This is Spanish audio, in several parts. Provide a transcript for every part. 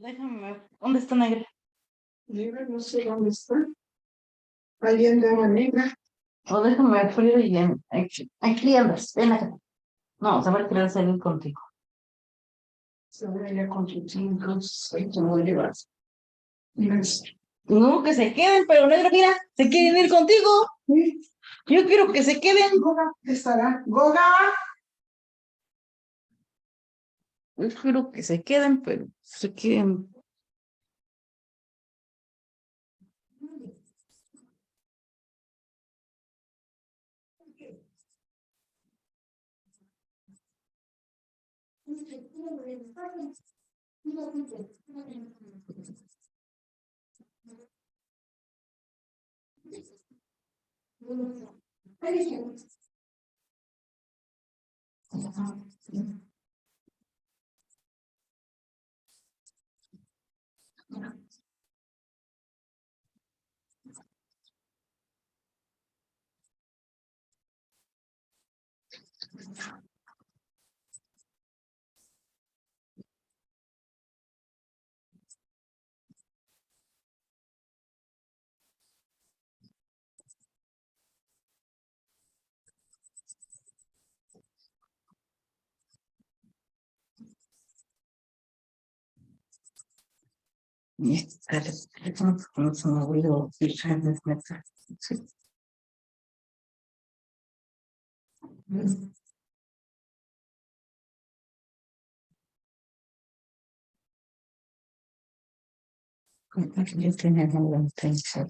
Déjame ver. ¿Dónde está negra? Negra, no sé dónde está. Alguien de la negra. O déjame ver frío y aquí andas. Ven acá. No, se va a querer salir contigo. Se va a ir con tus hijos. Ahí te voy a llevar. No, que se queden, pero negra, mira, se quieren ir contigo. Sí. Yo quiero que se queden. Goga, ¿qué estará? Goga. Yo quiero que se queden, pero se quieren. Y este teléfono, porque no se me ha oído fijar en las metas. Sí. Yo tenía la intención.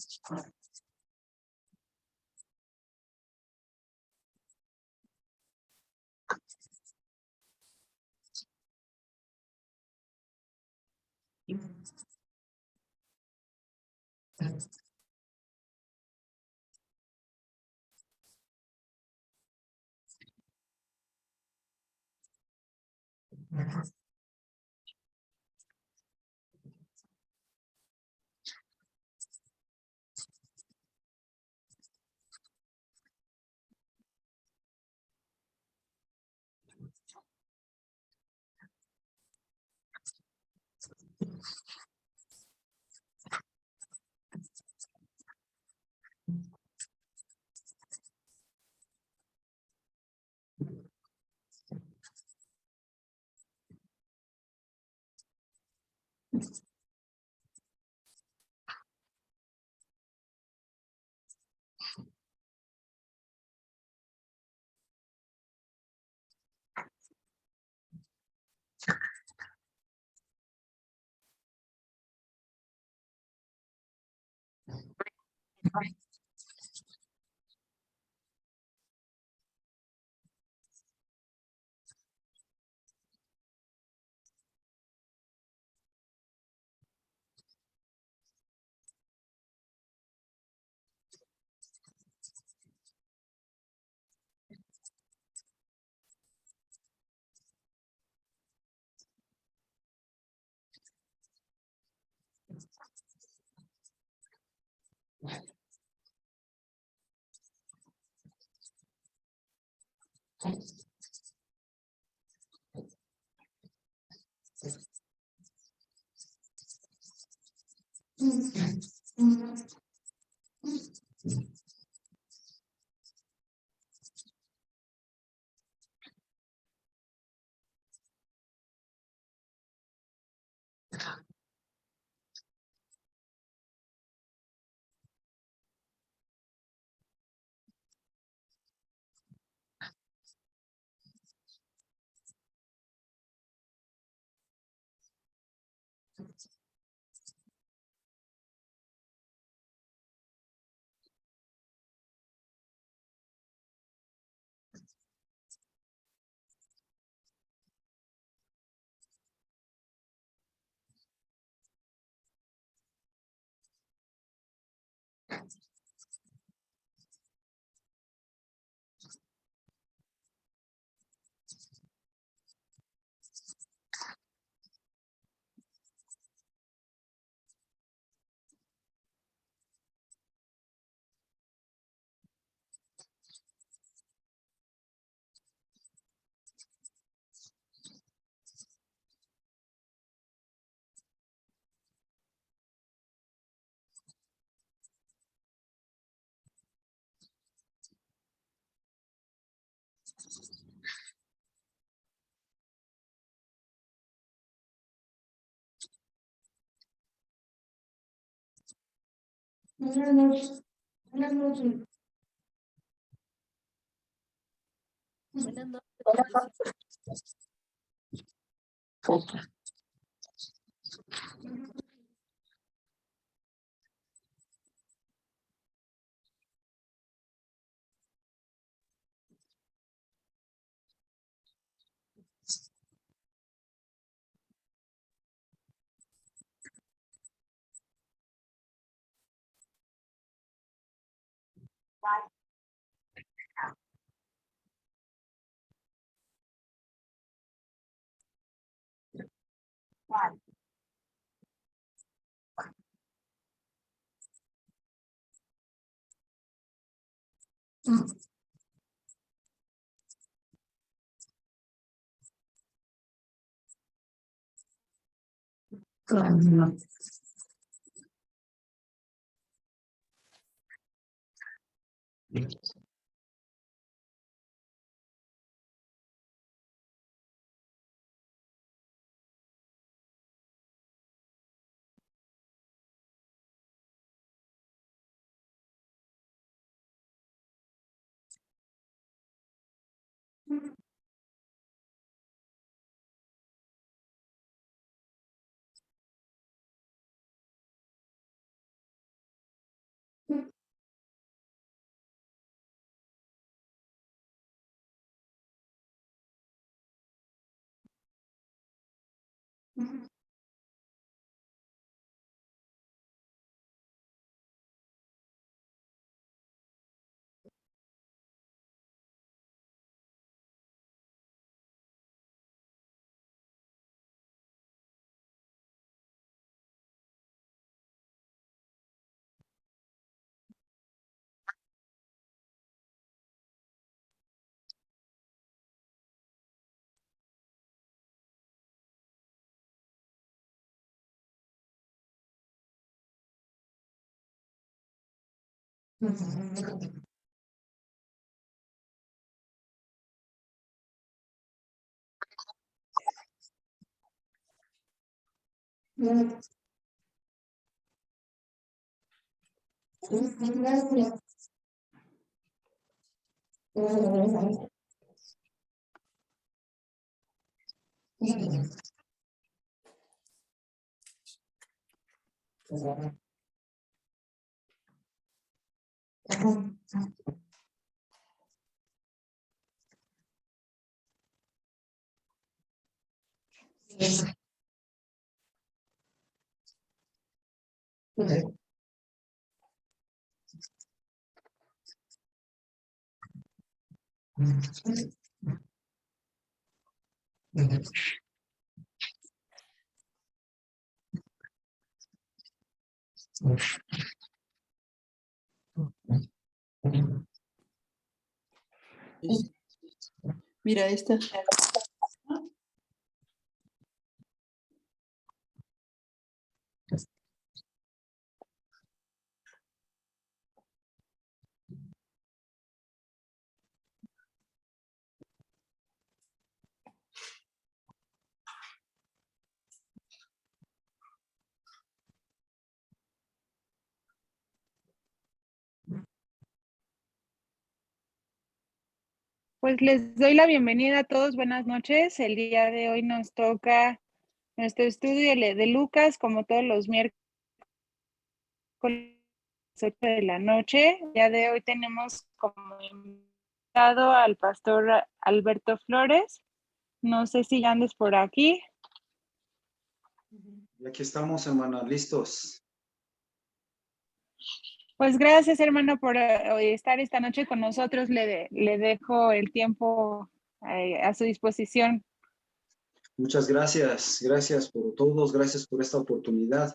Buenas noches. Buenas noches. Buenas noches. Claro. Mira esta. Pues les doy la bienvenida a todos, buenas noches. El día de hoy nos toca nuestro estudio de Lucas, como todos los miércoles a las 8 de la noche. El día de hoy tenemos como invitado al pastor Alberto Flores. No sé si ya andes por aquí. Y aquí estamos, hermana, listos. Pues gracias, hermano, por estar esta noche con nosotros. Le dejo el tiempo a su disposición. Muchas gracias, gracias por todos, gracias por esta oportunidad.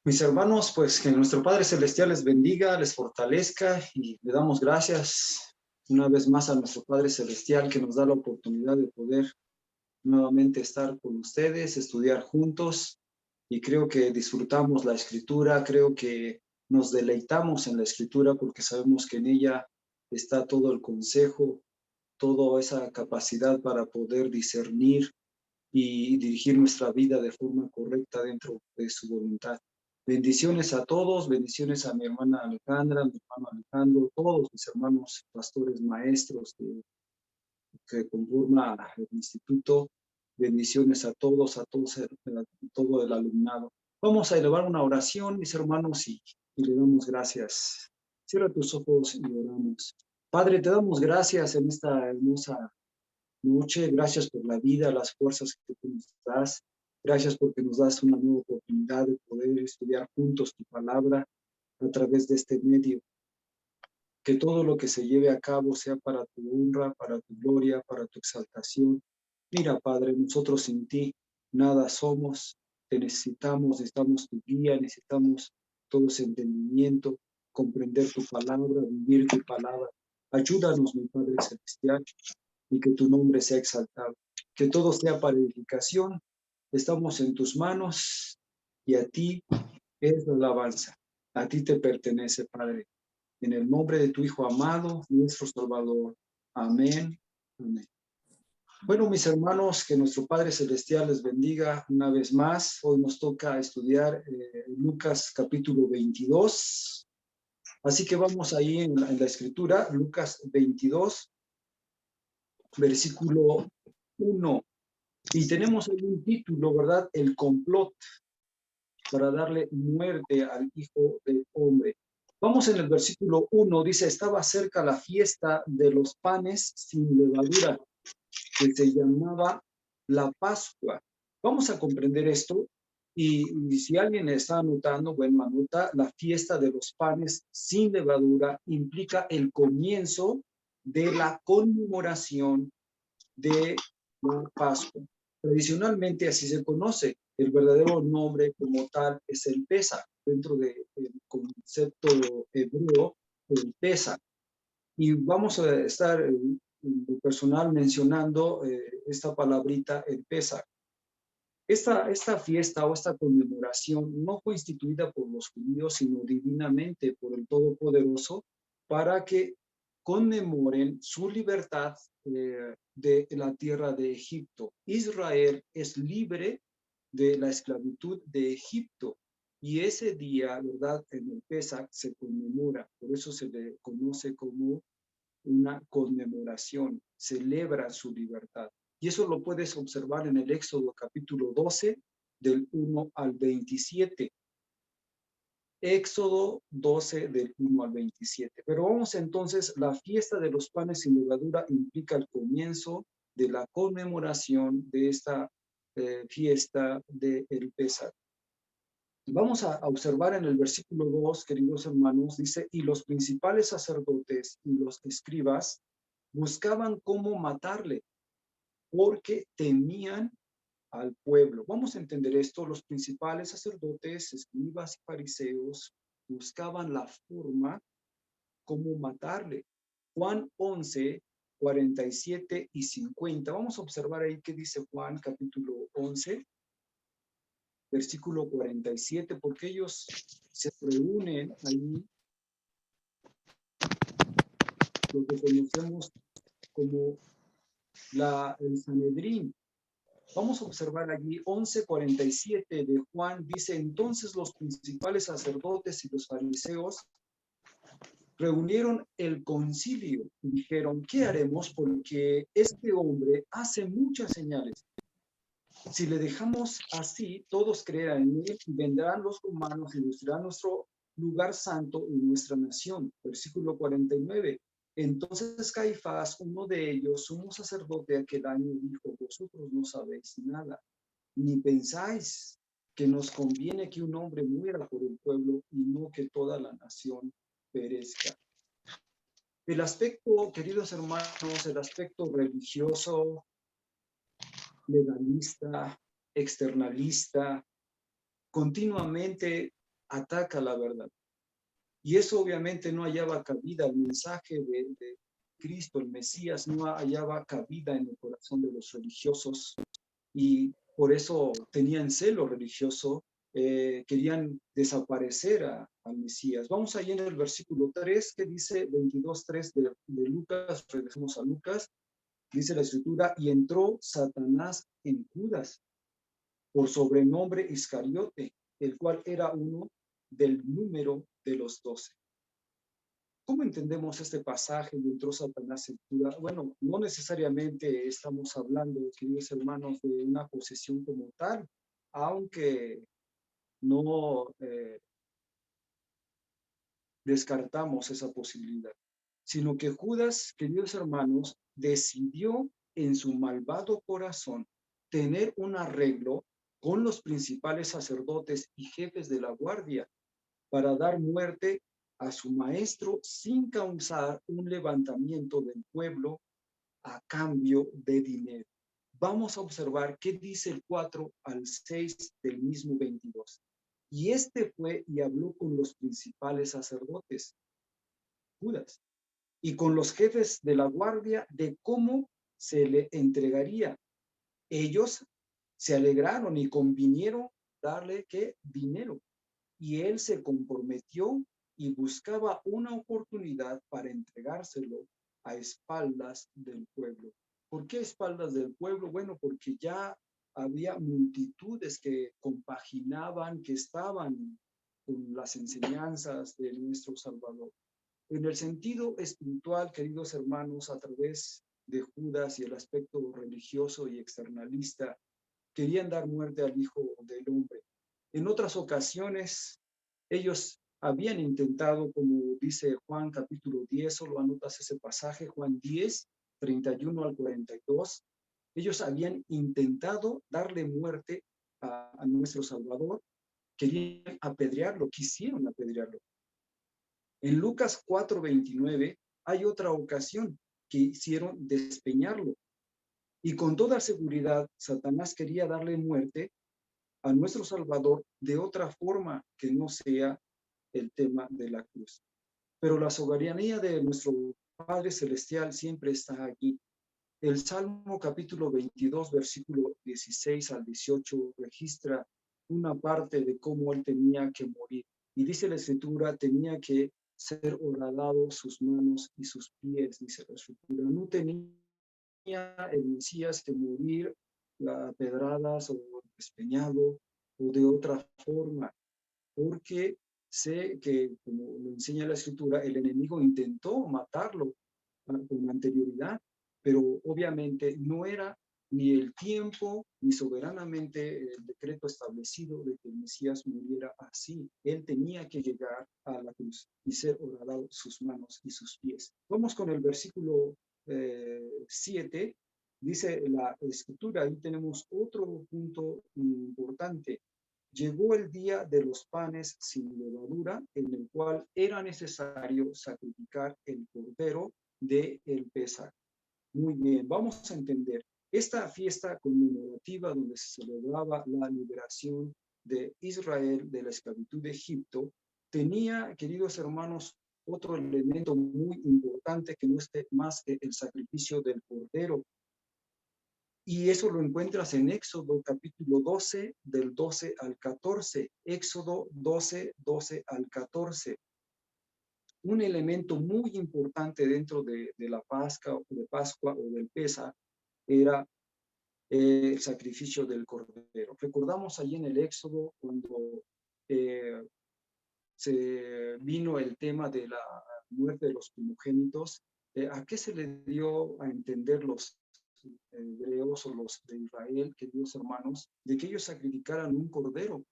Mis hermanos, pues que nuestro Padre Celestial les bendiga, les fortalezca y le damos gracias una vez más a nuestro Padre Celestial que nos da la oportunidad de poder nuevamente estar con ustedes, estudiar juntos y creo que disfrutamos la Escritura, creo que nos deleitamos en la Escritura porque sabemos que en ella está todo el consejo, toda esa capacidad para poder discernir y dirigir nuestra vida de forma correcta dentro de su voluntad. Bendiciones a todos, bendiciones a mi hermana Alejandra, a mi hermano Alejandro, todos mis hermanos pastores, maestros que conforman el instituto. Bendiciones a todos, todo el alumnado. Vamos a elevar una oración, mis hermanos, y le damos gracias. Cierra tus ojos y oramos. Padre, te damos gracias en esta hermosa noche. Gracias por la vida, las fuerzas que tú nos das. Gracias porque nos das una nueva oportunidad de poder estudiar juntos tu palabra a través de este medio. Que todo lo que se lleve a cabo sea para tu honra, para tu gloria, para tu exaltación. Mira, Padre, nosotros sin ti nada somos. Te necesitamos tu guía, necesitamos todo ese entendimiento, comprender tu palabra, vivir tu palabra. Ayúdanos, mi Padre Celestial, y que tu nombre sea exaltado. Que todo sea para edificación. Estamos en tus manos y a ti es la alabanza. A ti te pertenece, Padre. En el nombre de tu Hijo amado, nuestro Salvador. Amén. Amén. Bueno, mis hermanos, que nuestro Padre Celestial les bendiga una vez más. Hoy nos toca estudiar Lucas capítulo 22. Así que vamos ahí en la escritura, Lucas 22, versículo 1. Y tenemos ahí un título, ¿verdad? El complot para darle muerte al Hijo del Hombre. Vamos en el versículo 1, dice, estaba cerca la fiesta de los panes sin levadura, que se llamaba la Pascua. Vamos a comprender esto y si alguien está anotando, bueno, anota, la fiesta de los panes sin levadura implica el comienzo de la conmemoración de la Pascua. Tradicionalmente así se conoce. El verdadero nombre como tal es el Pesaj, dentro del concepto hebreo, el Pesaj. Y vamos a estar en lo personal mencionando esta palabrita, el Pesaj. Esta fiesta o esta conmemoración no fue instituida por los judíos, sino divinamente por el Todopoderoso, para que conmemoren su libertad de la tierra de Egipto. Israel es libre de la esclavitud de Egipto y ese día, ¿verdad? En el Pesaj se conmemora, por eso se le conoce como una conmemoración, celebra su libertad. Y eso lo puedes observar en el Éxodo capítulo 12, del 1 al 27. Éxodo 12 del 1 al 27. Pero vamos entonces, la fiesta de los panes sin levadura implica el comienzo de la conmemoración de esta fiesta del Pesaj. Vamos a observar en el versículo 2, queridos hermanos, dice, y los principales sacerdotes y los escribas buscaban cómo matarle, porque temían al pueblo. Vamos a entender esto. Los principales sacerdotes, escribas y fariseos buscaban la forma cómo matarle. Juan 11, 47 y 50. Vamos a observar ahí qué dice Juan capítulo 11, versículo 47, porque ellos se reúnen ahí, lo que conocemos como el Sanedrín. Vamos a observar allí 11:47 de Juan, dice, entonces los principales sacerdotes y los fariseos reunieron el concilio y dijeron, ¿qué haremos? Porque este hombre hace muchas señales. Si le dejamos así, todos creerán en él y vendrán los romanos y destruirán nuestro lugar santo y nuestra nación. Versículo 49. Entonces Caifás, uno de ellos, sumo sacerdote aquel año, dijo, vosotros no sabéis nada, ni pensáis que nos conviene que un hombre muera por el pueblo y no que toda la nación perezca. El aspecto, queridos hermanos, el aspecto religioso, legalista, externalista, continuamente ataca la verdad. Y eso obviamente no hallaba cabida, el mensaje de Cristo, el Mesías, no hallaba cabida en el corazón de los religiosos y por eso tenían celo religioso querían desaparecer al Mesías. Vamos ahí en el versículo 3 que dice 22:3 de Lucas, regresamos a Lucas, dice la escritura, y entró Satanás en Judas, por sobrenombre Iscariote, el cual era uno del número de los 12. ¿Cómo entendemos este pasaje de entró Satanás en Judas? Bueno, no necesariamente estamos hablando, queridos hermanos, de una posesión como tal, aunque no descartamos esa posibilidad, sino que Judas, queridos hermanos, decidió en su malvado corazón tener un arreglo con los principales sacerdotes y jefes de la guardia para dar muerte a su maestro sin causar un levantamiento del pueblo a cambio de dinero. Vamos a observar qué dice el 4 al 6 del mismo 22. Y este fue y habló con los principales sacerdotes, Judas, y con los jefes de la guardia de cómo se le entregaría. Ellos se alegraron y convinieron darle ¿qué? Dinero. Y él se comprometió y buscaba una oportunidad para entregárselo a espaldas del pueblo. ¿Por qué espaldas del pueblo? Bueno, porque ya había multitudes que compaginaban, que estaban con las enseñanzas de nuestro Salvador. En el sentido espiritual, queridos hermanos, a través de Judas y el aspecto religioso y externalista, querían dar muerte al Hijo del Hombre. En otras ocasiones, ellos habían intentado, como dice Juan capítulo 10, solo anotas ese pasaje, Juan 10, 31 al 42, ellos habían intentado darle muerte a nuestro Salvador, querían apedrearlo, quisieron apedrearlo. En Lucas 4:29 hay otra ocasión que hicieron despeñarlo. Y con toda seguridad, Satanás quería darle muerte a nuestro Salvador de otra forma que no sea el tema de la cruz. Pero la soberanía de nuestro Padre Celestial siempre está aquí. El Salmo capítulo 22, versículo 16 al 18, registra una parte de cómo él tenía que morir. Y dice la Escritura, tenía que ser horadado sus manos y sus pies, dice la Escritura. No tenía el Mesías que morir a pedradas o despeñado o de otra forma, porque sé que, como lo enseña la Escritura, el enemigo intentó matarlo con anterioridad, pero obviamente no era ni el tiempo ni soberanamente el decreto establecido de que el Mesías muriera así. Él tenía que llegar a la cruz y ser horadado sus manos y sus pies. Vamos con el versículo 7. Dice la Escritura, ahí tenemos otro punto importante. Llegó el día de los panes sin levadura, en el cual era necesario sacrificar el cordero del Pesaj. Muy bien, vamos a entender. Esta fiesta conmemorativa donde se celebraba la liberación de Israel de la esclavitud de Egipto, tenía, queridos hermanos, otro elemento muy importante que no es más que el sacrificio del cordero. Y eso lo encuentras en Éxodo capítulo 12, del 12 al 14. Éxodo 12, 12 al 14. Un elemento muy importante dentro de la Pascua o del Pesaj era el sacrificio del cordero. Recordamos allí en el Éxodo cuando se vino el tema de la muerte de los primogénitos, ¿a qué se le dio a entender los hebreos o los de Israel, queridos hermanos, de que ellos sacrificaran un cordero?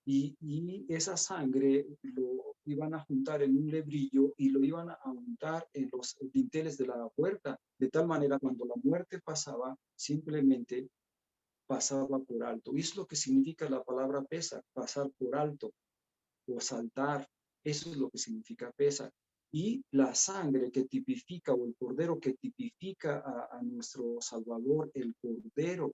Y esa sangre lo iban a juntar en un lebrillo y lo iban a untar en los dinteles de la puerta, de tal manera cuando la muerte pasaba, simplemente pasaba por alto. Y es lo que significa la palabra pesa, pasar por alto o saltar. Eso es lo que significa pesa. Y la sangre que tipifica, o el cordero que tipifica a nuestro Salvador, el cordero,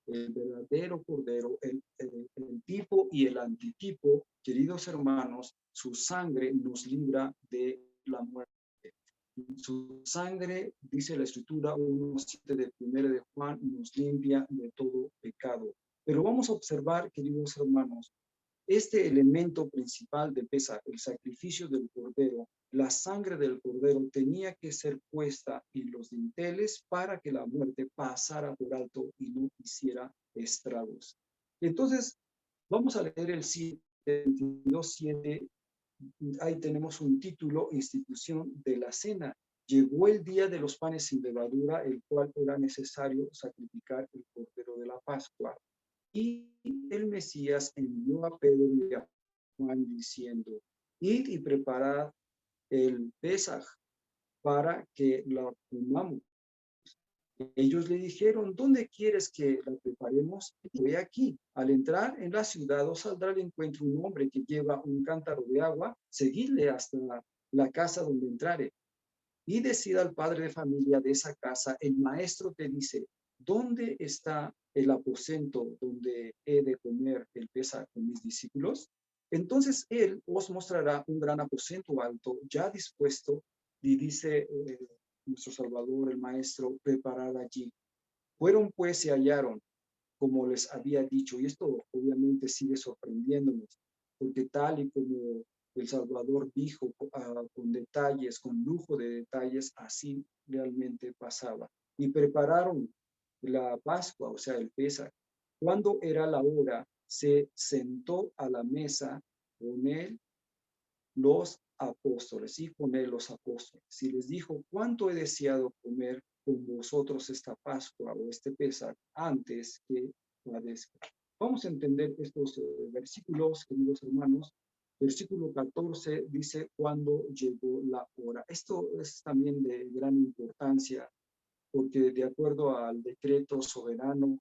el verdadero cordero, el tipo y el antitipo, queridos hermanos, su sangre nos libra de la muerte. Su sangre, dice la Escritura 1:7 de 1 de Juan, nos limpia de todo pecado. Pero vamos a observar, queridos hermanos, Este elemento principal de Pesaj, el sacrificio del cordero, la sangre del cordero tenía que ser puesta en los dinteles para que la muerte pasara por alto y no hiciera estragos. Entonces, vamos a leer el 22:7. Ahí tenemos un título, institución de la cena. Llegó el día de los panes sin levadura, el cual era necesario sacrificar el cordero de la Pascua. Y el Mesías envió a Pedro y a Juan diciendo, id y preparad el Pesaj para que la comamos. Ellos le dijeron, ¿dónde quieres que la preparemos? Ve aquí. Al entrar en la ciudad os saldrá al encuentro un hombre que lleva un cántaro de agua, seguidle hasta la casa donde entrare. Y decida al padre de familia de esa casa, el maestro te dice, ¿dónde está el aposento donde he de comer el Pesaj con mis discípulos? Entonces él os mostrará un gran aposento alto, ya dispuesto, y dice nuestro Salvador, el maestro, preparad allí. Fueron pues y hallaron, como les había dicho, y esto obviamente sigue sorprendiéndonos, porque tal y como el Salvador dijo con detalles, con lujo de detalles, así realmente pasaba. Y prepararon la Pascua, o sea, el Pesaj. Cuando era la hora, se sentó a la mesa con él los apóstoles y con él los apóstoles. Y les dijo, ¿cuánto he deseado comer con vosotros esta Pascua o este Pesaj antes que padezca? Vamos a entender estos versículos, queridos hermanos. Versículo 14 dice, cuando llegó la hora. Esto es también de gran importancia porque de acuerdo al decreto soberano,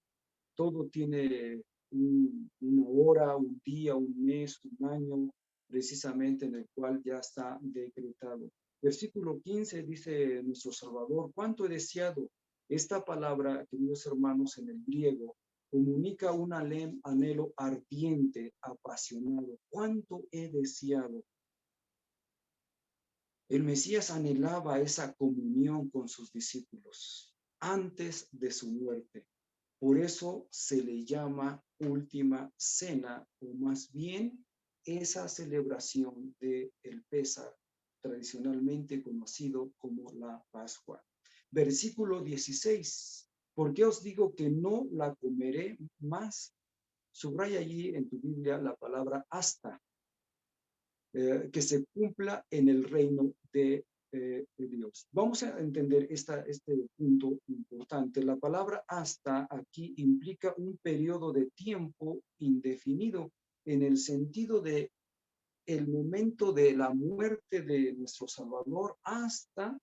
todo tiene una hora, un día, un mes, un año, precisamente en el cual ya está decretado. Versículo 15 dice nuestro Salvador, ¿cuánto he deseado? Esta palabra, queridos hermanos, en el griego, comunica un anhelo ardiente, apasionado. ¿Cuánto he deseado? El Mesías anhelaba esa comunión con sus discípulos antes de su muerte. Por eso se le llama última cena, o más bien esa celebración del Pesaj, tradicionalmente conocido como la Pascua. Versículo 16. ¿Por qué os digo que no la comeré más? Subraya allí en tu Biblia la palabra hasta, que se cumpla en el reino de Dios. Vamos a entender este punto importante. La palabra hasta aquí implica un periodo de tiempo indefinido en el sentido de el momento de la muerte de nuestro Salvador hasta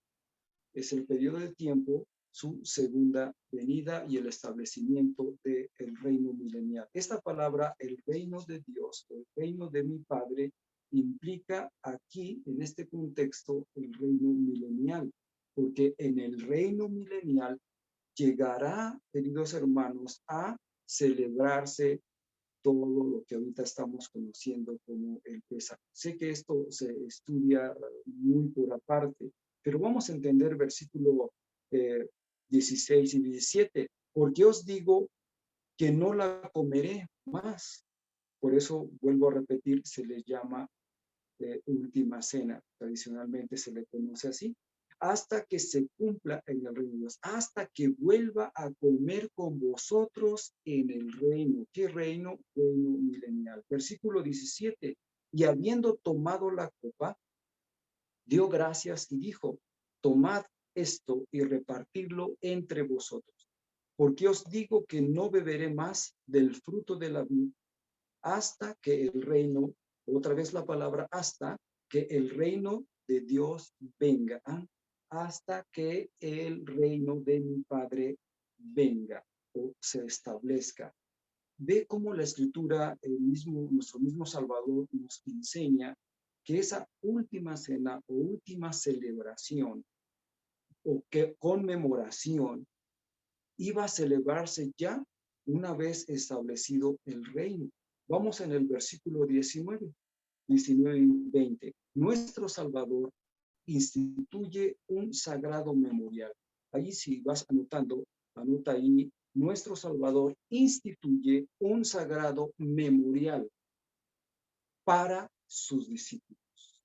es el periodo de tiempo su segunda venida y el establecimiento del reino milenial. Esta palabra, el reino de Dios, el reino de mi Padre, implica aquí, en este contexto, el reino milenial, porque en el reino milenial llegará, queridos hermanos, a celebrarse todo lo que ahorita estamos conociendo como el Pesaj. Sé que esto se estudia muy por aparte, pero vamos a entender versículo 16 y 17. Porque os digo que no la comeré más. Por eso, vuelvo a repetir, se le llama última cena. Tradicionalmente se le conoce así. Hasta que se cumpla en el reino de Dios, hasta que vuelva a comer con vosotros en el reino. ¿Qué reino? Reino milenial. Versículo 17. Y habiendo tomado la copa, dio gracias y dijo, tomad esto y repartidlo entre vosotros, porque os digo que no beberé más del fruto de la vid hasta que el reino, otra vez la palabra hasta, que el reino de Dios venga, hasta que el reino de mi Padre venga o se establezca. Ve cómo la Escritura, nuestro mismo Salvador nos enseña que esa última cena o última celebración o que conmemoración iba a celebrarse ya una vez establecido el reino. Vamos en el versículo 19 y 20. Nuestro Salvador instituye un sagrado memorial. Ahí si vas anotando, anota ahí, nuestro Salvador instituye un sagrado memorial. para sus discípulos,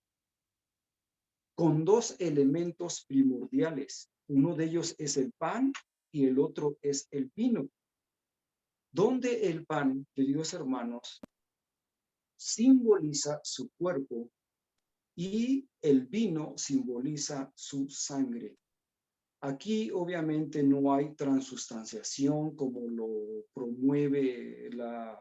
con dos elementos primordiales. Uno de ellos es el pan y el otro es el vino. Donde el pan, queridos hermanos, simboliza su cuerpo y el vino simboliza su sangre. Aquí obviamente no hay transustanciación como lo promueve la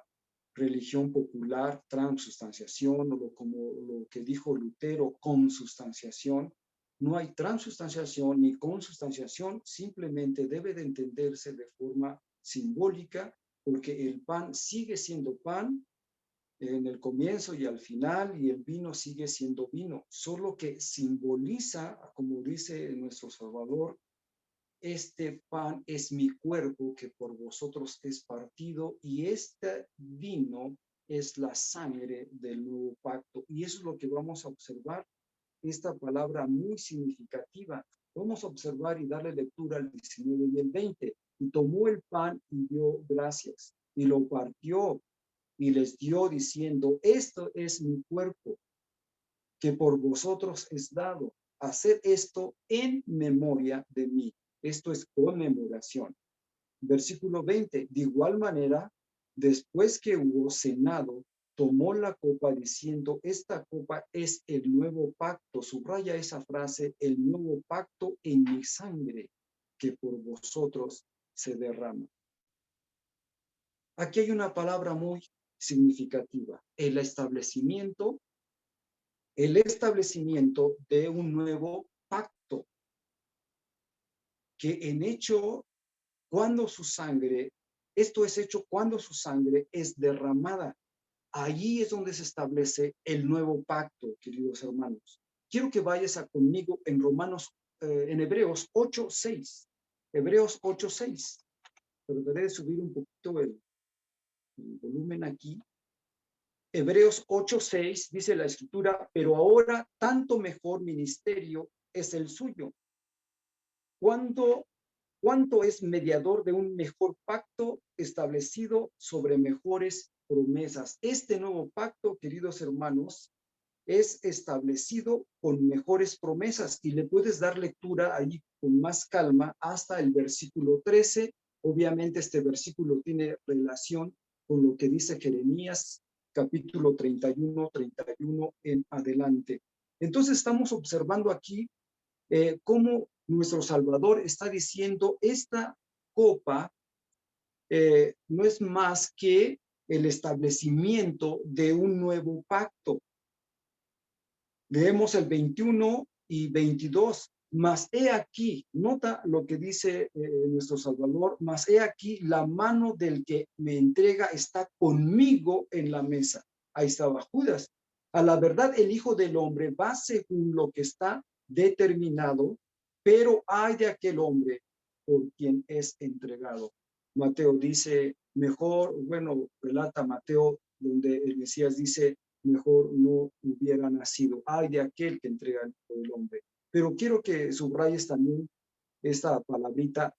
religión popular, transustanciación, o como lo que dijo Lutero, consustanciación. No hay transustanciación ni consustanciación, simplemente debe de entenderse de forma simbólica, porque el pan sigue siendo pan en el comienzo y al final, y el vino sigue siendo vino, solo que simboliza, como dice nuestro Salvador, este pan es mi cuerpo que por vosotros es partido, y este vino es la sangre del nuevo pacto. Y eso es lo que vamos a observar, esta palabra muy significativa. Vamos a observar y darle lectura al 19 y el 20. Y tomó el pan y dio gracias, y lo partió, y les dio diciendo, esto es mi cuerpo, que por vosotros es dado. Haced esto en memoria de mí. Esto es conmemoración. Versículo 20. De igual manera, después que hubo cenado, tomó la copa diciendo, esta copa es el nuevo pacto. Subraya esa frase, el nuevo pacto en mi sangre, que por vosotros se derrama. Aquí hay una palabra muy significativa, el establecimiento de un nuevo pacto, que en hecho, cuando su sangre, esto es hecho cuando su sangre es derramada. Allí es donde se establece el nuevo pacto, queridos hermanos. Quiero que vayas conmigo en en Hebreos 8:6. Hebreos 8:6. Trataré de subir un poquito el volumen aquí. Hebreos 8:6 dice la escritura, pero ahora tanto mejor ministerio es el suyo. ¿Cuánto es mediador de un mejor pacto establecido sobre mejores promesas? Este nuevo pacto, queridos hermanos, es establecido con mejores promesas, y le puedes dar lectura ahí con más calma hasta el versículo 13. Obviamente este versículo tiene relación con lo que dice Jeremías capítulo 31 en adelante. Entonces estamos observando aquí cómo nuestro Salvador está diciendo, esta copa no es más que el establecimiento de un nuevo pacto. Leemos el 21 y 22. Mas he aquí, nota lo que dice nuestro Salvador, mas he aquí la mano del que me entrega está conmigo en la mesa. Ahí estaba Judas. A la verdad, el Hijo del Hombre va según lo que está determinado, pero hay de aquel hombre por quien es entregado. Mateo dice, mejor, bueno, relata Mateo, donde el Mesías dice, mejor no hubiera nacido. Ay de aquel que entrega el Hijo del Hombre. Pero quiero que subrayes también esta palabrita.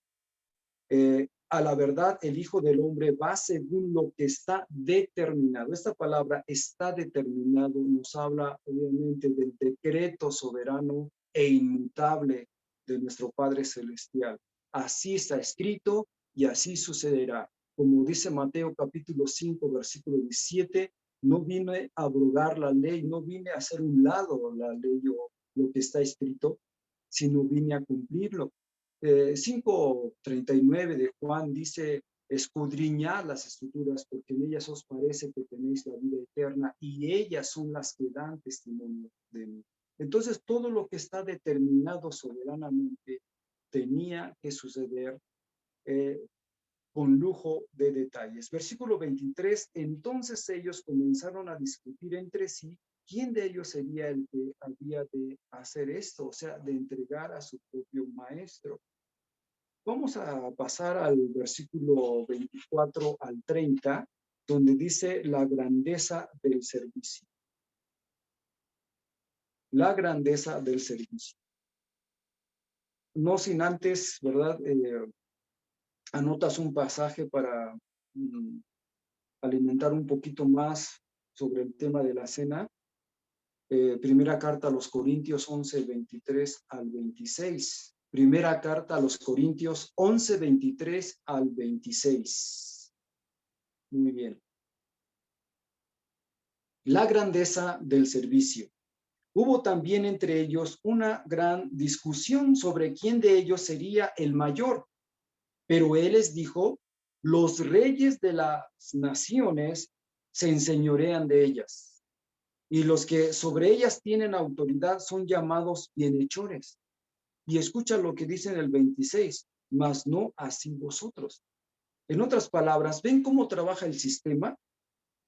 A la verdad, el Hijo del Hombre va según lo que está determinado. Esta palabra está determinado nos habla obviamente del decreto soberano e inmutable de nuestro Padre Celestial. Así está escrito y así sucederá. Como dice Mateo capítulo 5, versículo 17, no vine a abrogar la ley, no vine a hacer un lado la ley o lo que está escrito, sino vine a cumplirlo. 5:39 de Juan dice, escudriñad las escrituras porque en ellas os parece que tenéis la vida eterna y ellas son las que dan testimonio de mí. Entonces todo lo que está determinado soberanamente tenía que suceder con lujo de detalles. Versículo 23, entonces ellos comenzaron a discutir entre sí quién de ellos sería el que había de hacer esto, o sea, de entregar a su propio maestro. Vamos a pasar al versículo 24 al 30, donde dice la grandeza del servicio. La grandeza del servicio. No sin antes, ¿verdad? Anotas un pasaje para alimentar un poquito más sobre el tema de la cena. Primera carta a los Corintios 11, 23 al 26. Primera carta a los Corintios 11, 23 al 26. Muy bien. La grandeza del servicio. Hubo también entre ellos una gran discusión sobre quién de ellos sería el mayor. Pero él les dijo, los reyes de las naciones se enseñorean de ellas, y los que sobre ellas tienen autoridad son llamados bienhechores. Y escucha lo que dice en el 26, mas no así vosotros. En otras palabras, ¿ven cómo trabaja el sistema?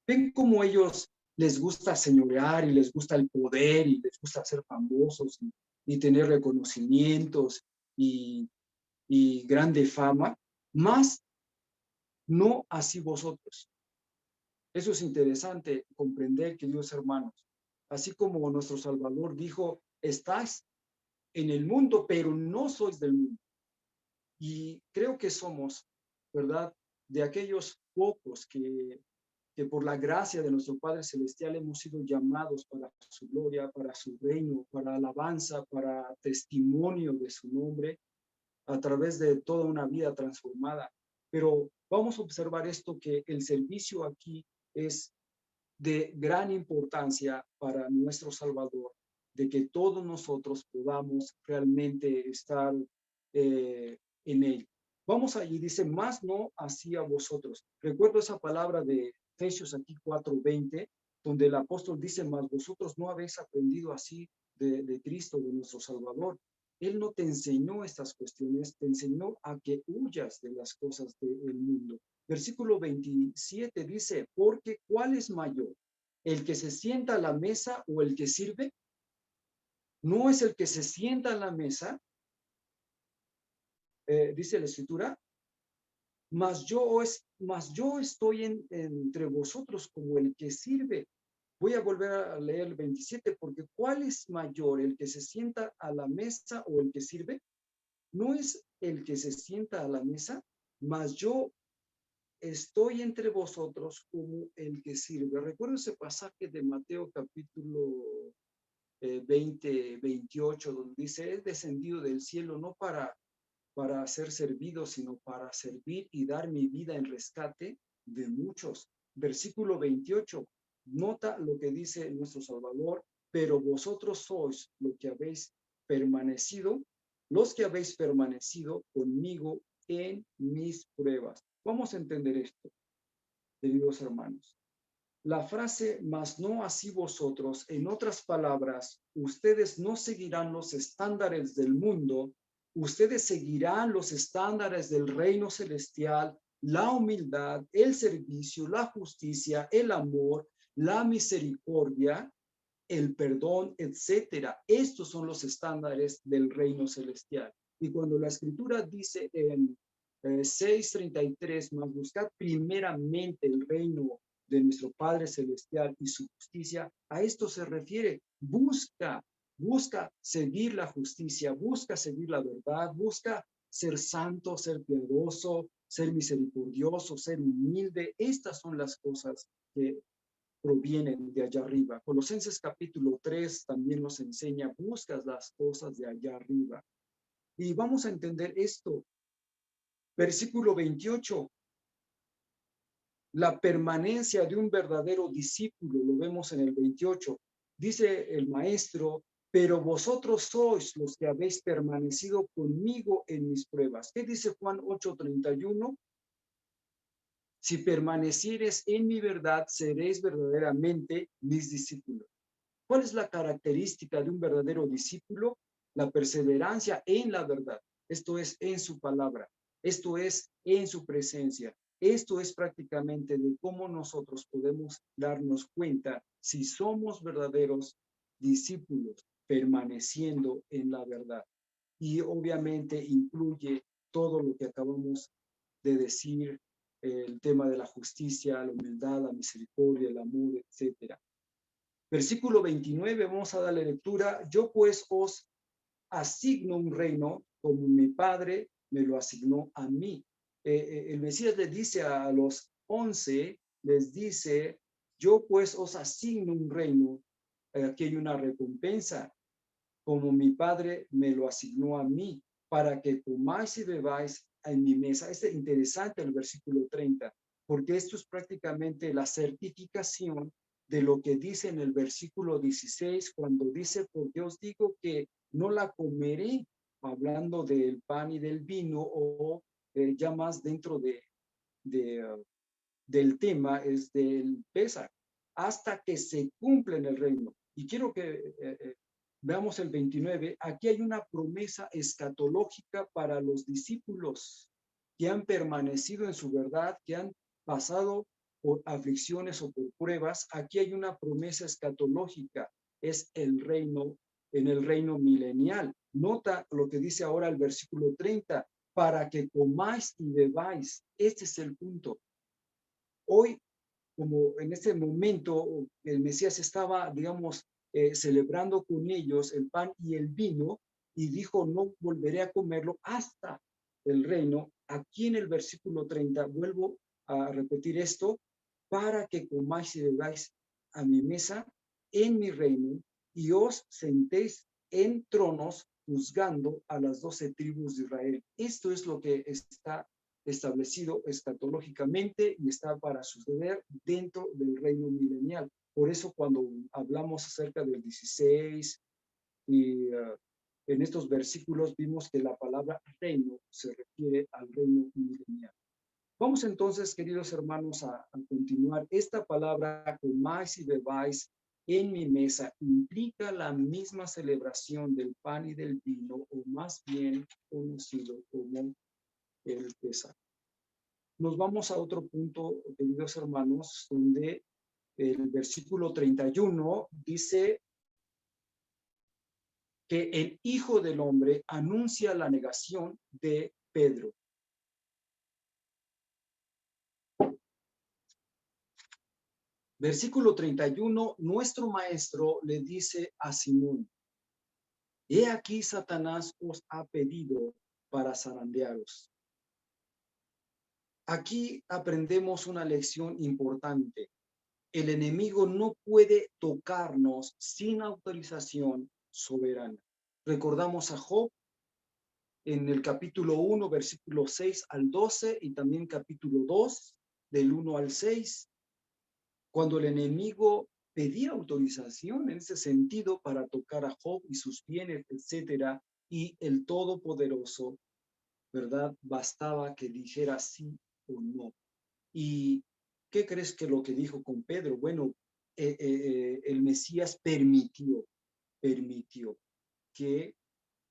¿Ven cómo ellos les gusta señorear y les gusta el poder y les gusta ser famosos y tener reconocimientos y grande fama? Mas no así vosotros. Eso es interesante comprender, queridos hermanos. Así como nuestro Salvador dijo, estáis en el mundo, pero no sois del mundo. Y creo que somos, ¿verdad?, de aquellos pocos que por la gracia de nuestro Padre Celestial hemos sido llamados para su gloria, para su reino, para alabanza, para testimonio de su nombre, a través de toda una vida transformada. Pero vamos a observar esto, que el servicio aquí es de gran importancia para nuestro Salvador, de que todos nosotros podamos realmente estar en él. Vamos allí, dice, más no así a vosotros. Recuerdo esa palabra de Efesios aquí 4:20, donde el apóstol dice, más vosotros no habéis aprendido así de Cristo, de nuestro Salvador. Él no te enseñó estas cuestiones, te enseñó a que huyas de las cosas del mundo. Versículo 27 dice, porque ¿cuál es mayor? ¿El que se sienta a la mesa o el que sirve? ¿No es el que se sienta a la mesa? Dice la Escritura, mas yo estoy entre vosotros como el que sirve. Voy a volver a leer el 27, porque ¿cuál es mayor, el que se sienta a la mesa o el que sirve? No es el que se sienta a la mesa, mas yo estoy entre vosotros como el que sirve. Recuerdo ese pasaje de Mateo capítulo 28, donde dice, he descendido del cielo no para ser servido, sino para servir y dar mi vida en rescate de muchos. Versículo 28, nota lo que dice nuestro Salvador, pero vosotros sois lo que habéis permanecido, los que habéis permanecido conmigo en mis pruebas. Vamos a entender esto, queridos hermanos. La frase, mas no así vosotros, en otras palabras, ustedes no seguirán los estándares del mundo, ustedes seguirán los estándares del reino celestial, la humildad, el servicio, la justicia, el amor, la misericordia, el perdón, etcétera. Estos son los estándares del reino celestial. Y cuando la Escritura dice en 6:33, más buscad primeramente el reino de nuestro Padre Celestial y su justicia, a esto se refiere. Busca seguir la justicia, busca seguir la verdad, busca ser santo, ser piadoso, ser misericordioso, ser humilde. Estas son las cosas que provienen de allá arriba. Colosenses capítulo 3 también nos enseña, buscas las cosas de allá arriba. Y vamos a entender esto. Versículo 28. La permanencia de un verdadero discípulo, lo vemos en el 28. Dice el maestro, pero vosotros sois los que habéis permanecido conmigo en mis pruebas. ¿Qué dice Juan 8:31? Si permanecieres en mi verdad, seréis verdaderamente mis discípulos. ¿Cuál es la característica de un verdadero discípulo? La perseverancia en la verdad. Esto es en su palabra. Esto es en su presencia. Esto es prácticamente de cómo nosotros podemos darnos cuenta si somos verdaderos discípulos permaneciendo en la verdad. Y obviamente incluye todo lo que acabamos de decir, el tema de la justicia, la humildad, la misericordia, el amor, etcétera. Versículo 29, vamos a darle lectura. Yo pues os asigno un reino como mi Padre me lo asignó a mí. El Mesías les dice a los 11, les dice, Yo pues os asigno un reino. Aquí hay una recompensa, como mi Padre me lo asignó a mí, para que comáis y bebáis en mi mesa. Es interesante el versículo 30, porque esto es prácticamente la certificación de lo que dice en el versículo 16, cuando dice, porque os digo que no la comeré, hablando del pan y del vino, o ya más dentro del tema es del Pesaj, hasta que se cumple en el reino. Y quiero que veamos el 29. Aquí hay una promesa escatológica para los discípulos que han permanecido en su verdad, que han pasado por aflicciones o por pruebas. Aquí hay una promesa escatológica, es el reino, en el reino milenial. Nota lo que dice ahora el versículo 30, para que comáis y bebáis. Este es el punto. Hoy, como en este momento, el Mesías estaba, digamos, celebrando con ellos el pan y el vino, y dijo, no volveré a comerlo hasta el reino. Aquí en el versículo 30, vuelvo a repetir esto, para que comáis y bebáis a mi mesa en mi reino, y os sentéis en tronos juzgando a las 12 tribus de Israel. Esto es lo que está establecido escatológicamente y está para suceder dentro del reino milenial. Por eso cuando hablamos acerca del 16 y en estos versículos vimos que la palabra reino se refiere al reino milenial. Vamos entonces, queridos hermanos, a continuar. Esta palabra comáis y bebáis en mi mesa implica la misma celebración del pan y del vino, o más bien conocido como el Pesaj. Nos vamos a otro punto, queridos hermanos, donde el versículo 31 dice que el Hijo del Hombre anuncia la negación de Pedro. Versículo 31, nuestro maestro le dice a Simón, he aquí Satanás os ha pedido para zarandearos. Aquí aprendemos una lección importante. El enemigo no puede tocarnos sin autorización soberana. Recordamos a Job en el capítulo 1, versículo 6 al 12, y también capítulo 2, del 1 al 6, cuando el enemigo pedía autorización en ese sentido para tocar a Job y sus bienes, etcétera, y el Todopoderoso, ¿verdad? Bastaba que dijera sí o no. ¿Y qué crees que lo que dijo con Pedro? Bueno, el Mesías permitió que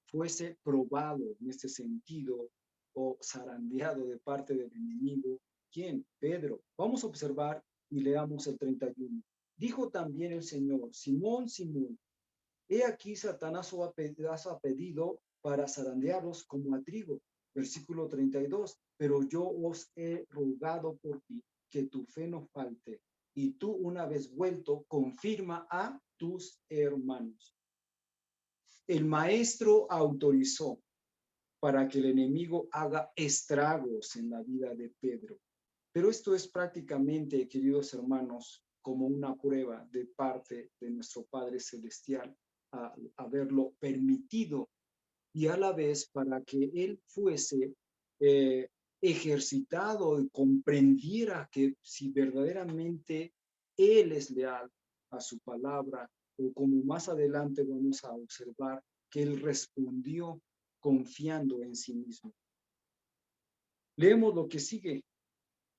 fuese probado en este sentido o zarandeado de parte del enemigo. ¿Quién? Pedro. Vamos a observar y leamos el 31. Dijo también el Señor, Simón, Simón, he aquí Satanás os ha pedido para zarandearos como a trigo. Versículo 32, pero yo os he rogado por ti que tu fe no falte, y tú una vez vuelto, confirma a tus hermanos. El maestro autorizó para que el enemigo haga estragos en la vida de Pedro. Pero esto es prácticamente, queridos hermanos, como una prueba de parte de nuestro Padre Celestial, a haberlo permitido, y a la vez para que él fuese ejercitado y comprendiera que si verdaderamente él es leal a su palabra, o como más adelante vamos a observar, que él respondió confiando en sí mismo. Leemos lo que sigue.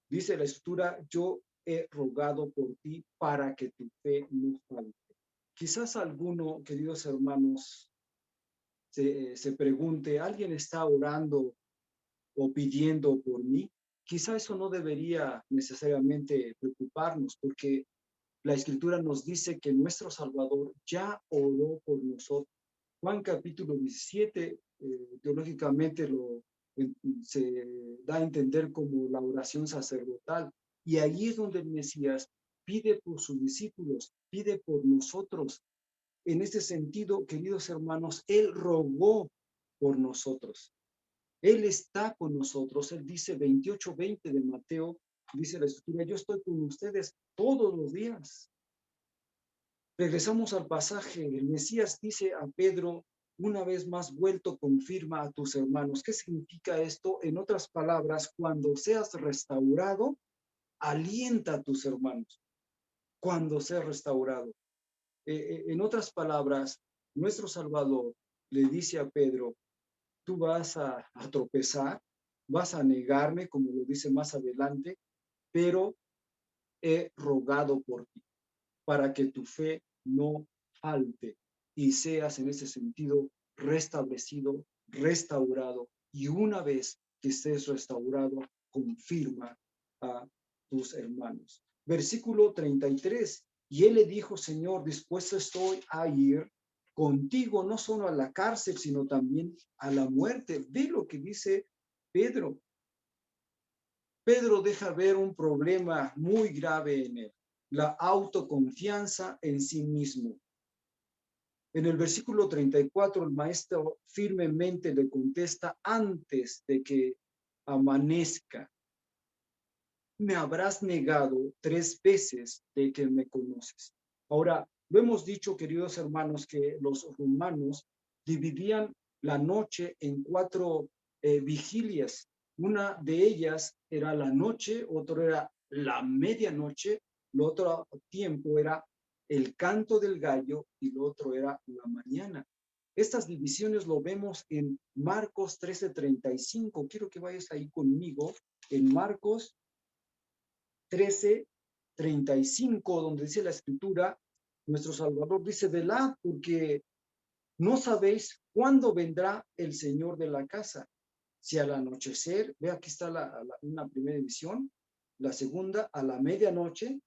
Dice la escritura, yo he rogado por ti para que tu fe no falte. Quizás alguno, queridos hermanos, se pregunte, ¿alguien está orando o pidiendo por mí? Quizá eso no debería necesariamente preocuparnos, porque la escritura nos dice que nuestro Salvador ya oró por nosotros. Juan capítulo 17, teológicamente se da a entender como la oración sacerdotal, y ahí es donde el Mesías pide por sus discípulos, pide por nosotros. En este sentido, queridos hermanos, Él rogó por nosotros. Él está con nosotros. Él dice 28:20 de Mateo, dice la escritura, yo estoy con ustedes todos los días. Regresamos al pasaje. El Mesías dice a Pedro, una vez más vuelto, confirma a tus hermanos. ¿Qué significa esto? En otras palabras, cuando seas restaurado, alienta a tus hermanos. Cuando seas restaurado. En otras palabras, nuestro Salvador le dice a Pedro, tú vas a tropezar, vas a negarme, como lo dice más adelante, pero he rogado por ti, para que tu fe no falte y seas en ese sentido restablecido, restaurado, y una vez que estés restaurado, confirma a tus hermanos. Versículo 33, y él le dijo, Señor, dispuesto estoy a ir contigo, no solo a la cárcel, sino también a la muerte. Ve lo que dice Pedro. Pedro deja ver un problema muy grave en él, la autoconfianza en sí mismo. En el versículo 34, el maestro firmemente le contesta antes de que amanezca, me habrás negado 3 veces de que me conoces. Ahora, lo hemos dicho, queridos hermanos, que los romanos dividían la noche en 4 vigilias. Una de ellas era la noche, otro era la medianoche, el otro tiempo era el canto del gallo y el otro era la mañana. Estas divisiones lo vemos en Marcos 13:35. Quiero que vayas ahí conmigo en Marcos 13:35, donde dice la escritura, nuestro Salvador dice, velad, porque no sabéis cuándo vendrá el Señor de la casa. Si al anochecer, ve aquí está una primera división, la segunda a la medianoche,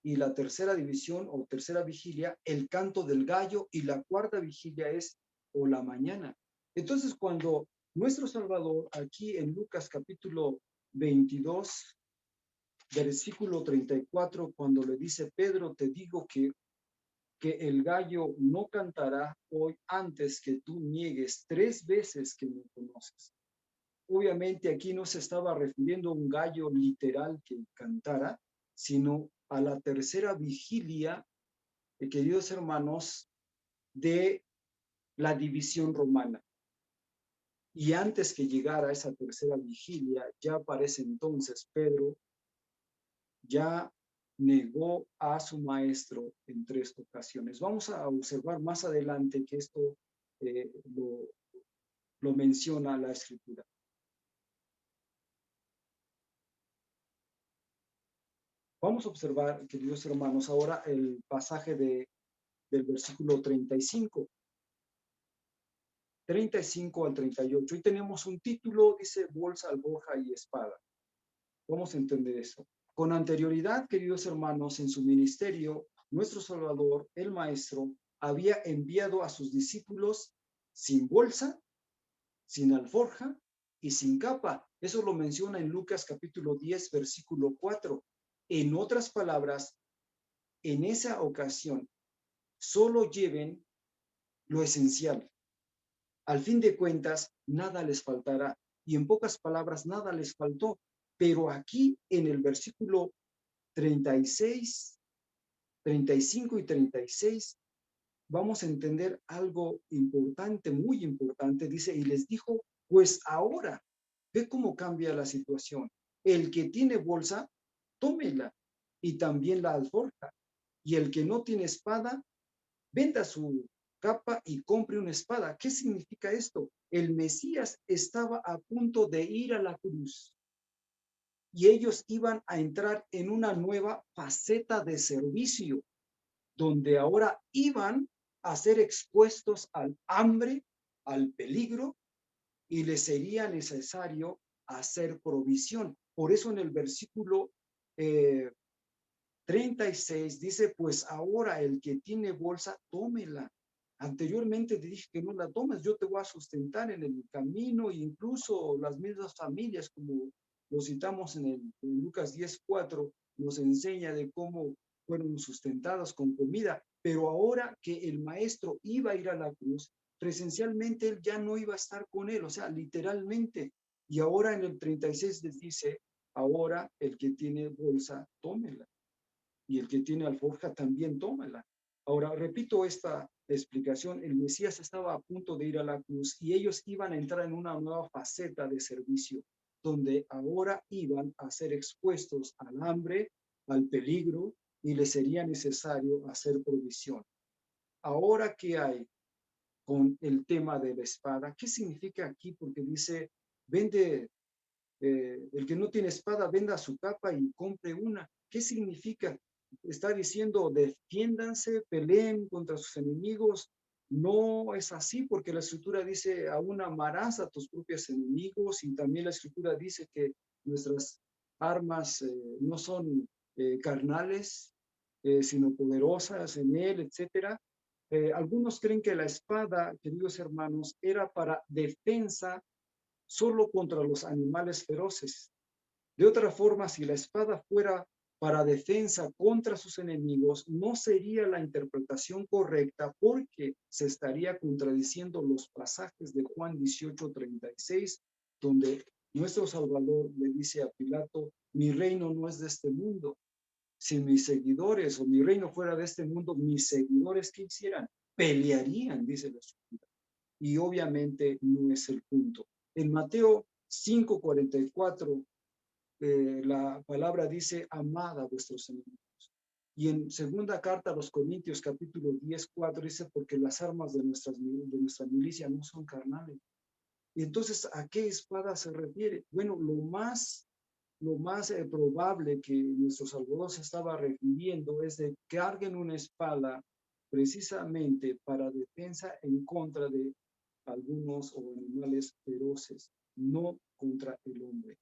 y la tercera división o tercera vigilia, el canto del gallo, y la cuarta vigilia es o la mañana. Entonces, cuando nuestro Salvador, aquí en Lucas capítulo 22, versículo 34, cuando le dice, Pedro, te digo que el gallo no cantará hoy antes que tú niegues 3 veces que me conoces. Obviamente aquí no se estaba refiriendo a un gallo literal que cantara, sino a la tercera vigilia, queridos hermanos, de la división romana. Y antes que llegara esa tercera vigilia, ya aparece entonces Pedro, ya negó a su maestro en 3 ocasiones. Vamos a observar más adelante que esto lo menciona la escritura. Vamos a observar, queridos hermanos, ahora el pasaje del versículo 35 al 38. Hoy tenemos un título, dice bolsa, alforja y espada. Vamos a entender eso. Con anterioridad, queridos hermanos, en su ministerio, nuestro Salvador, el Maestro, había enviado a sus discípulos sin bolsa, sin alforja y sin capa. Eso lo menciona en Lucas capítulo 10, versículo 4. En otras palabras, en esa ocasión, solo lleven lo esencial. Al fin de cuentas, nada les faltará. Y en pocas palabras, nada les faltó. Pero aquí en el versículo 36, 35 y 36, vamos a entender algo importante, muy importante. Dice, y les dijo, pues ahora, ve cómo cambia la situación. El que tiene bolsa, tómela, y también la alforja. Y el que no tiene espada, venda su capa y compre una espada. ¿Qué significa esto? El Mesías estaba a punto de ir a la cruz y ellos iban a entrar en una nueva faceta de servicio, donde ahora iban a ser expuestos al hambre, al peligro, y les sería necesario hacer provisión. Por eso en el versículo 36 dice, pues ahora el que tiene bolsa, tómela. Anteriormente te dije que no la tomes, yo te voy a sustentar en el camino, e incluso las mismas familias, como lo citamos en Lucas 10:4, nos enseña de cómo fueron sustentadas con comida, pero ahora que el maestro iba a ir a la cruz, presencialmente él ya no iba a estar con él, o sea, literalmente. Y ahora en el 36 les dice, ahora el que tiene bolsa, tómela. y el que tiene alforja también tómala. Ahora, repito esta explicación, el Mesías estaba a punto de ir a la cruz y ellos iban a entrar en una nueva faceta de servicio, donde ahora iban a ser expuestos al hambre, al peligro, y les sería necesario hacer provisión. Ahora, ¿qué hay con el tema de la espada? ¿Qué significa aquí? Porque dice, vende, el que no tiene espada, venda su capa y compre una. ¿Qué significa? Está diciendo, defiéndanse, peleen contra sus enemigos. No es así, porque la Escritura dice, aún amarás a tus propios enemigos, y también la Escritura dice que nuestras armas no son carnales, sino poderosas en Él, etcétera. Algunos creen que la espada, queridos hermanos, era para defensa solo contra los animales feroces. De otra forma, si la espada fuera para defensa contra sus enemigos, no sería la interpretación correcta, porque se estaría contradiciendo los pasajes de Juan 18:36, donde nuestro Salvador le dice a Pilato, mi reino no es de este mundo. Si mis seguidores o mi reino fuera de este mundo, mis seguidores, ¿qué hicieran? Pelearían, dice la Escritura. Y obviamente no es el punto. En Mateo 5:44, la palabra dice, amad a vuestros enemigos. Y en segunda carta a los Corintios, capítulo 10:4, dice, porque las armas de nuestra milicia no son carnales. Y entonces, ¿a qué espada se refiere? Bueno, lo más probable que nuestro Salvador se estaba refiriendo es de que carguen una espada precisamente para defensa en contra de algunos o animales feroces, no contra el hombre.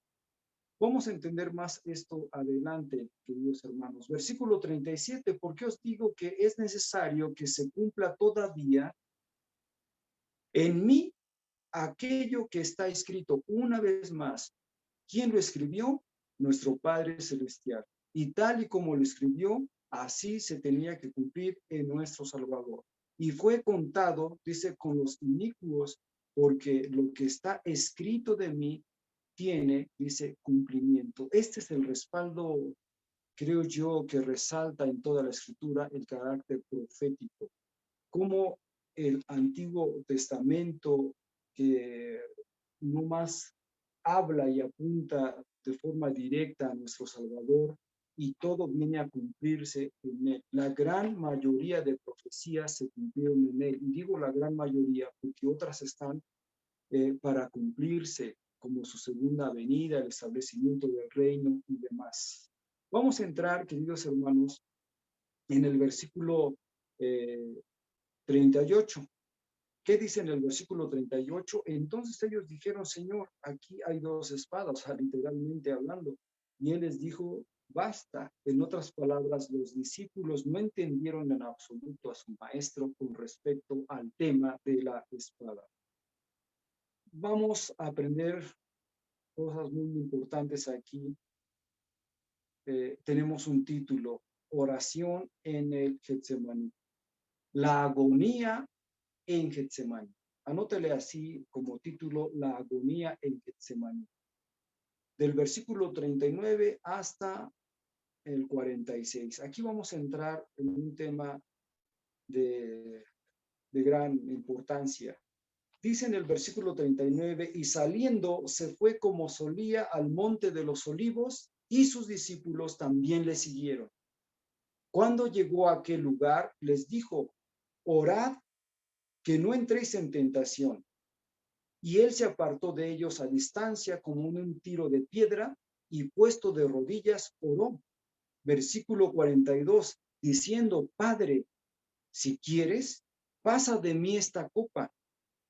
Vamos a entender más esto adelante, queridos hermanos. Versículo 37, ¿por qué os digo que es necesario que se cumpla todavía en mí aquello que está escrito? Una vez más, ¿quién lo escribió? Nuestro Padre Celestial. Y tal y como lo escribió, así se tenía que cumplir en nuestro Salvador. Y fue contado, dice, con los inicuos, porque lo que está escrito de mí tiene, dice, cumplimiento. Este es el respaldo, creo yo, que resalta en toda la Escritura el carácter profético. Como el Antiguo Testamento, que no más habla y apunta de forma directa a nuestro Salvador, y todo viene a cumplirse en él. La gran mayoría de profecías se cumplieron en él, y digo la gran mayoría porque otras están para cumplirse, como su segunda venida, el establecimiento del reino y demás. Vamos a entrar, queridos hermanos, en el versículo 38. ¿Qué dice en el versículo 38? Entonces ellos dijeron, Señor, aquí hay dos espadas, o sea, literalmente hablando. Y él les dijo, basta. En otras palabras, los discípulos no entendieron en absoluto a su maestro con respecto al tema de la espada. Vamos a aprender cosas muy importantes aquí. Tenemos un título, Oración en el Getsemaní. La agonía en Getsemaní. Anótele así como título, la agonía en Getsemaní. Del versículo 39 hasta el 46. Aquí vamos a entrar en un tema de gran importancia. Dice en el versículo 39, y saliendo se fue como solía al monte de los olivos, y sus discípulos también le siguieron. Cuando llegó a aquel lugar, les dijo, orad que no entréis en tentación. Y él se apartó de ellos a distancia como un tiro de piedra, y puesto de rodillas oró. Versículo 42, diciendo, Padre, si quieres, pasa de mí esta copa,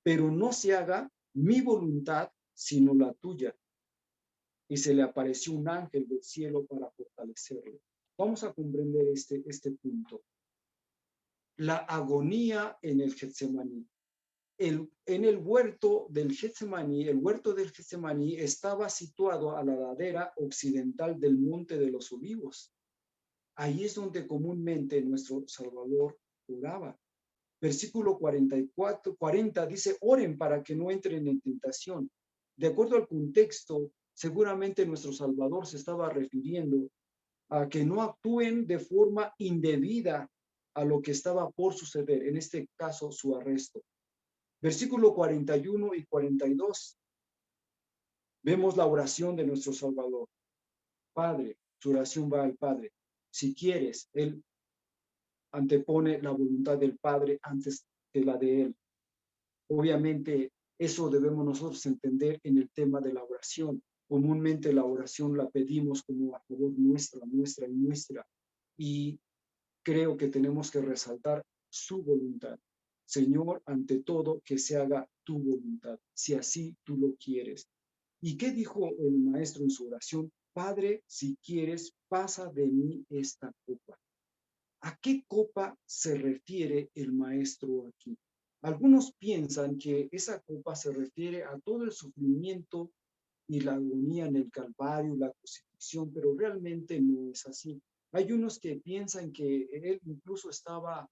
pero no se haga mi voluntad, sino la tuya. Y se le apareció un ángel del cielo para fortalecerlo. Vamos a comprender este punto. La agonía en el Getsemaní. En el huerto del Getsemaní, el huerto del Getsemaní estaba situado a la ladera occidental del Monte de los Olivos. Ahí es donde comúnmente nuestro Salvador oraba. Versículo 40 dice, oren para que no entren en tentación. De acuerdo al contexto, seguramente nuestro Salvador se estaba refiriendo a que no actúen de forma indebida a lo que estaba por suceder, en este caso su arresto. Versículo 41 y 42. Vemos la oración de nuestro Salvador. Padre, su oración va al Padre. Si quieres, él antepone la voluntad del Padre antes que la de él. Obviamente, eso debemos nosotros entender en el tema de la oración. Comúnmente la oración la pedimos como a favor nuestra, nuestra y nuestra. Y creo que tenemos que resaltar su voluntad. Señor, ante todo, que se haga tu voluntad, si así tú lo quieres. ¿Y qué dijo el maestro en su oración? Padre, si quieres, pasa de mí esta copa. ¿A qué copa se refiere el maestro aquí? Algunos piensan que esa copa se refiere a todo el sufrimiento y la agonía en el Calvario, la crucifixión, pero realmente no es así. Hay unos que piensan que él incluso estaba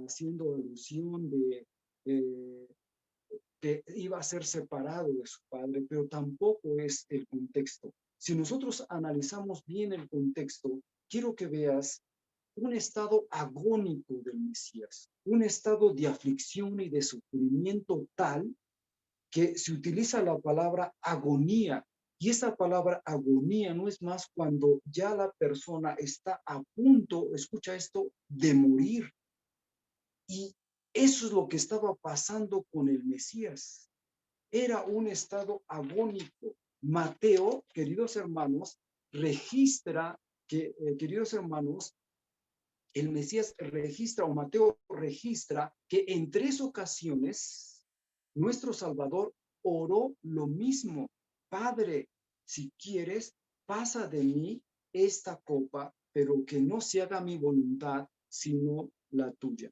haciendo alusión de que iba a ser separado de su padre, pero tampoco es el contexto. Si nosotros analizamos bien el contexto, quiero que veas un estado agónico del Mesías, un estado de aflicción y de sufrimiento tal que se utiliza la palabra agonía. Y esa palabra agonía no es más cuando ya la persona está a punto, escucha esto, de morir. Y eso es lo que estaba pasando con el Mesías. Era un estado agónico. Mateo, queridos hermanos, registra que, queridos hermanos, el Mesías registra, o Mateo registra, que en 3 ocasiones nuestro Salvador oró lo mismo. Padre, si quieres, pasa de mí esta copa, pero que no se haga mi voluntad, sino la tuya.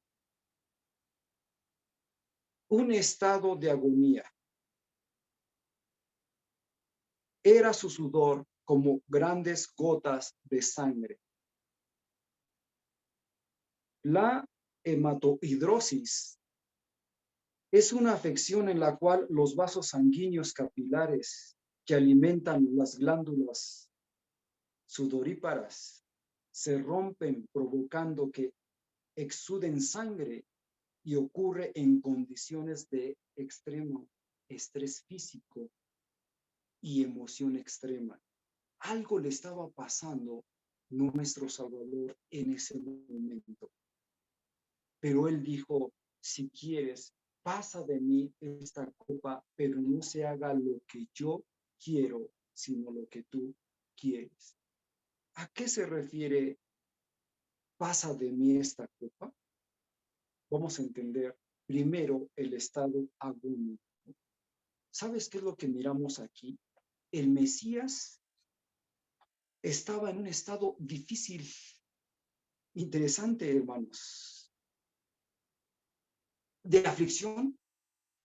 Un estado de agonía. Era su sudor como grandes gotas de sangre. La hematohidrosis es una afección en la cual los vasos sanguíneos capilares que alimentan las glándulas sudoríparas se rompen, provocando que exuden sangre, y ocurre en condiciones de extremo estrés físico y emoción extrema. Algo le estaba pasando a nuestro Salvador en ese momento. Pero él dijo, si quieres, pasa de mí esta copa, pero no se haga lo que yo quiero, sino lo que tú quieres. ¿A qué se refiere pasa de mí esta copa? Vamos a entender primero el estado agónico. ¿Sabes qué es lo que miramos aquí? El Mesías estaba en un estado difícil, interesante, hermanos, de aflicción,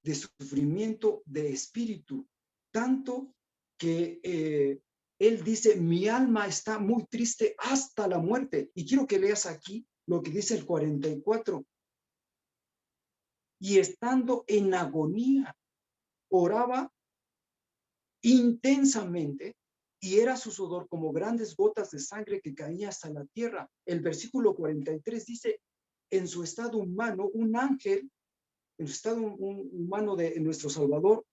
de sufrimiento, de espíritu, tanto que él dice, mi alma está muy triste hasta la muerte. Y quiero que leas aquí lo que dice el 44. Y estando en agonía, oraba intensamente, y era su sudor como grandes gotas de sangre que caía hasta la tierra. El versículo 43 dice, en su estado humano, un ángel, en su estado humano de nuestro Salvador,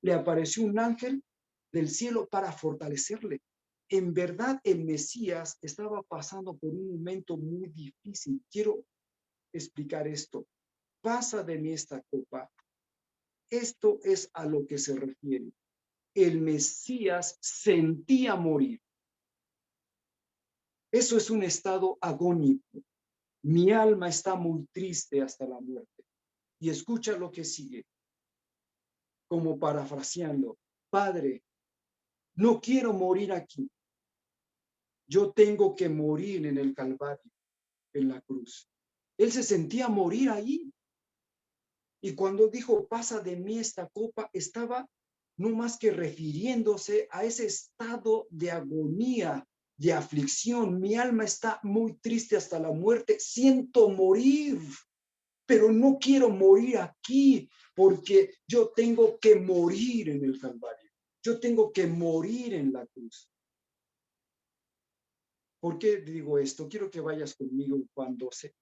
le apareció un ángel del cielo para fortalecerle. En verdad, el Mesías estaba pasando por un momento muy difícil. Quiero explicar esto. Pasa de mí esta copa. Esto es a lo que se refiere. El Mesías sentía morir. Eso es un estado agónico. Mi alma está muy triste hasta la muerte. Y escucha lo que sigue, como parafraseando, Padre, no quiero morir aquí. Yo tengo que morir en el Calvario, en la cruz. Él se sentía morir ahí. Y cuando dijo, pasa de mí esta copa, estaba no más que refiriéndose a ese estado de agonía, de aflicción. Mi alma está muy triste hasta la muerte. Siento morir, pero no quiero morir aquí, porque yo tengo que morir en el Calvario. Yo tengo que morir en la cruz. ¿Por qué digo esto? Quiero que vayas conmigo en Juan 12.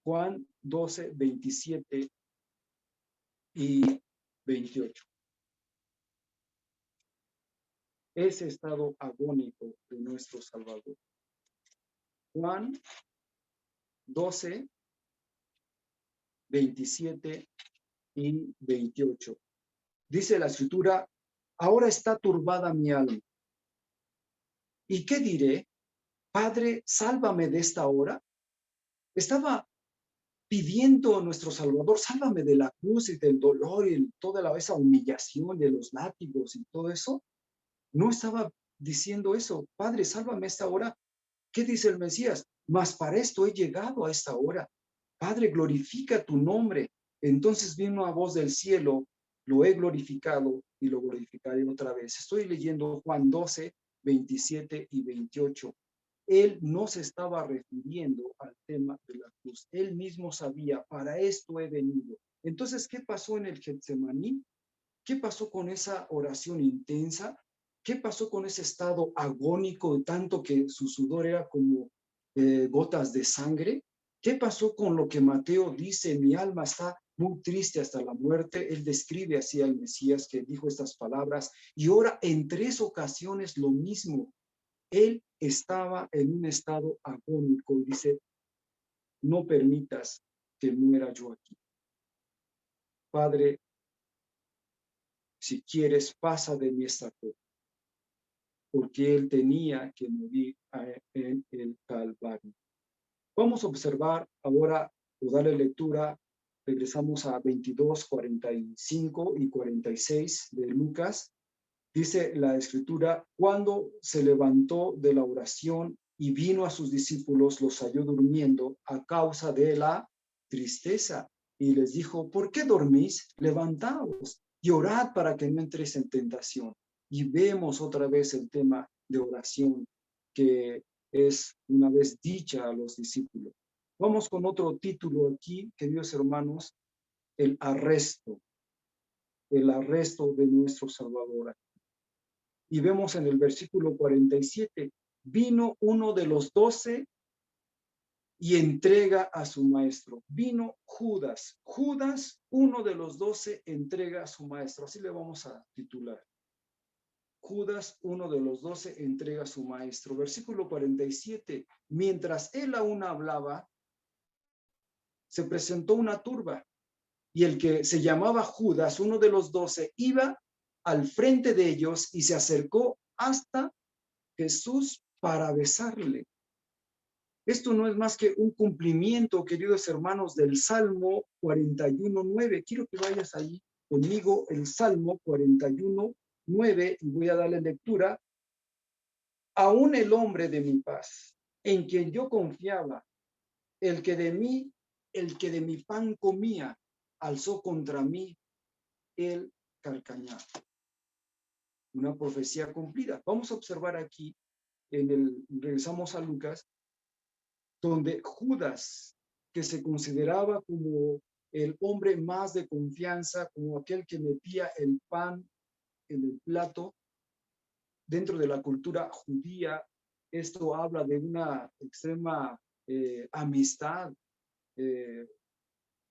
Juan 12, 27 y 28. Ese estado agónico de nuestro Salvador. Juan 12, 27 y 28. Dice la Escritura, ahora está turbada mi alma. ¿Y qué diré? Padre, sálvame de esta hora. Estaba pidiendo a nuestro Salvador, sálvame de la cruz y del dolor y toda esa humillación de los látigos y todo eso. No estaba diciendo eso, Padre, sálvame a esta hora. ¿Qué dice el Mesías? Mas para esto he llegado a esta hora. Padre, glorifica tu nombre. Entonces vino a voz del cielo, lo he glorificado y lo glorificaré otra vez. Estoy leyendo Juan 12, 27 y 28. Él no se estaba refiriendo al tema de la cruz. Él mismo sabía, para esto he venido. Entonces, ¿qué pasó en el Getsemaní? ¿Qué pasó con esa oración intensa? ¿Qué pasó con ese estado agónico, tanto que su sudor era como gotas de sangre? ¿Qué pasó con lo que Mateo dice, mi alma está muy triste hasta la muerte? Él describe así al Mesías que dijo estas palabras y ora en 3 ocasiones lo mismo. Él estaba en un estado agónico y dice, no permitas que muera yo aquí. Padre, si quieres, pasa de mí esta copa, porque él tenía que morir en el Calvario. Vamos a observar ahora o darle lectura. Regresamos a 22, 45 y 46 de Lucas. Dice la Escritura, cuando se levantó de la oración y vino a sus discípulos, los halló durmiendo a causa de la tristeza. Y les dijo, ¿por qué dormís? Levantaos y orad para que no entréis en tentación. Y vemos otra vez el tema de oración que es una vez dicha a los discípulos. Vamos con otro título aquí, queridos hermanos, el arresto de nuestro Salvador. Y vemos en el versículo 47, vino uno de los 12 y entrega a su maestro. Vino Judas. Judas, uno de los 12, entrega a su maestro. Así le vamos a titular. Judas, uno de los 12, entrega a su maestro. Versículo 47, mientras él aún hablaba, se presentó una turba y el que se llamaba Judas, uno de los 12, iba al frente de ellos y se acercó hasta Jesús para besarle. Esto no es más que un cumplimiento, queridos hermanos, del Salmo 41:9. Quiero que vayas ahí conmigo, el Salmo 41:9, y voy a darle lectura. Aún el hombre de mi paz, en quien yo confiaba, el que de mi pan comía, alzó contra mí el calcañar. Una profecía cumplida. Vamos a observar aquí, regresamos a Lucas, donde Judas, que se consideraba como el hombre más de confianza, como aquel que metía el pan en el plato, dentro de la cultura judía, esto habla de una extrema amistad,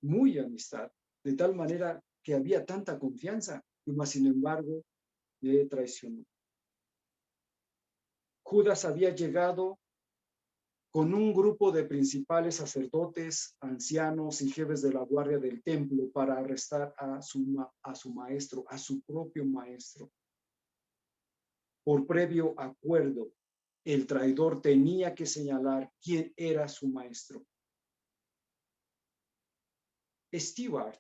muy amistad, de tal manera que había tanta confianza, y más sin embargo, le traicionó. Judas había llegado con un grupo de principales sacerdotes, ancianos y jefes de la guardia del templo para arrestar a su maestro, a su propio maestro. Por previo acuerdo, el traidor tenía que señalar quién era su maestro. Stewart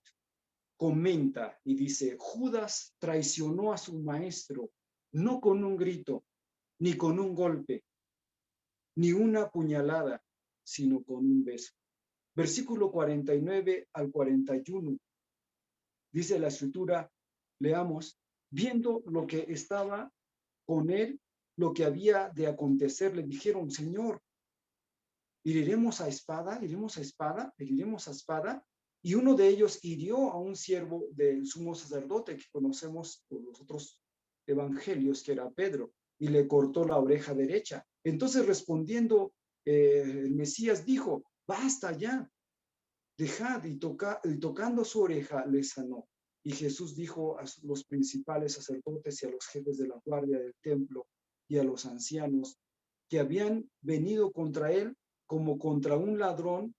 comenta y dice, Judas traicionó a su maestro, no con un grito, ni con un golpe, ni una puñalada, sino con un beso. Versículo 49 al 41. Dice la Escritura, leamos, viendo lo que estaba con él, lo que había de acontecer, le dijeron, Señor, ¿iremos a espada? ¿Iremos a espada? ¿Iremos a espada? Y uno de ellos hirió a un siervo del sumo sacerdote que conocemos por los otros evangelios, que era Pedro. y le cortó la oreja derecha. Entonces respondiendo, el Mesías dijo, basta ya, dejad, y tocando su oreja le sanó. Y Jesús dijo a los principales sacerdotes y a los jefes de la guardia del templo y a los ancianos que habían venido contra él como contra un ladrón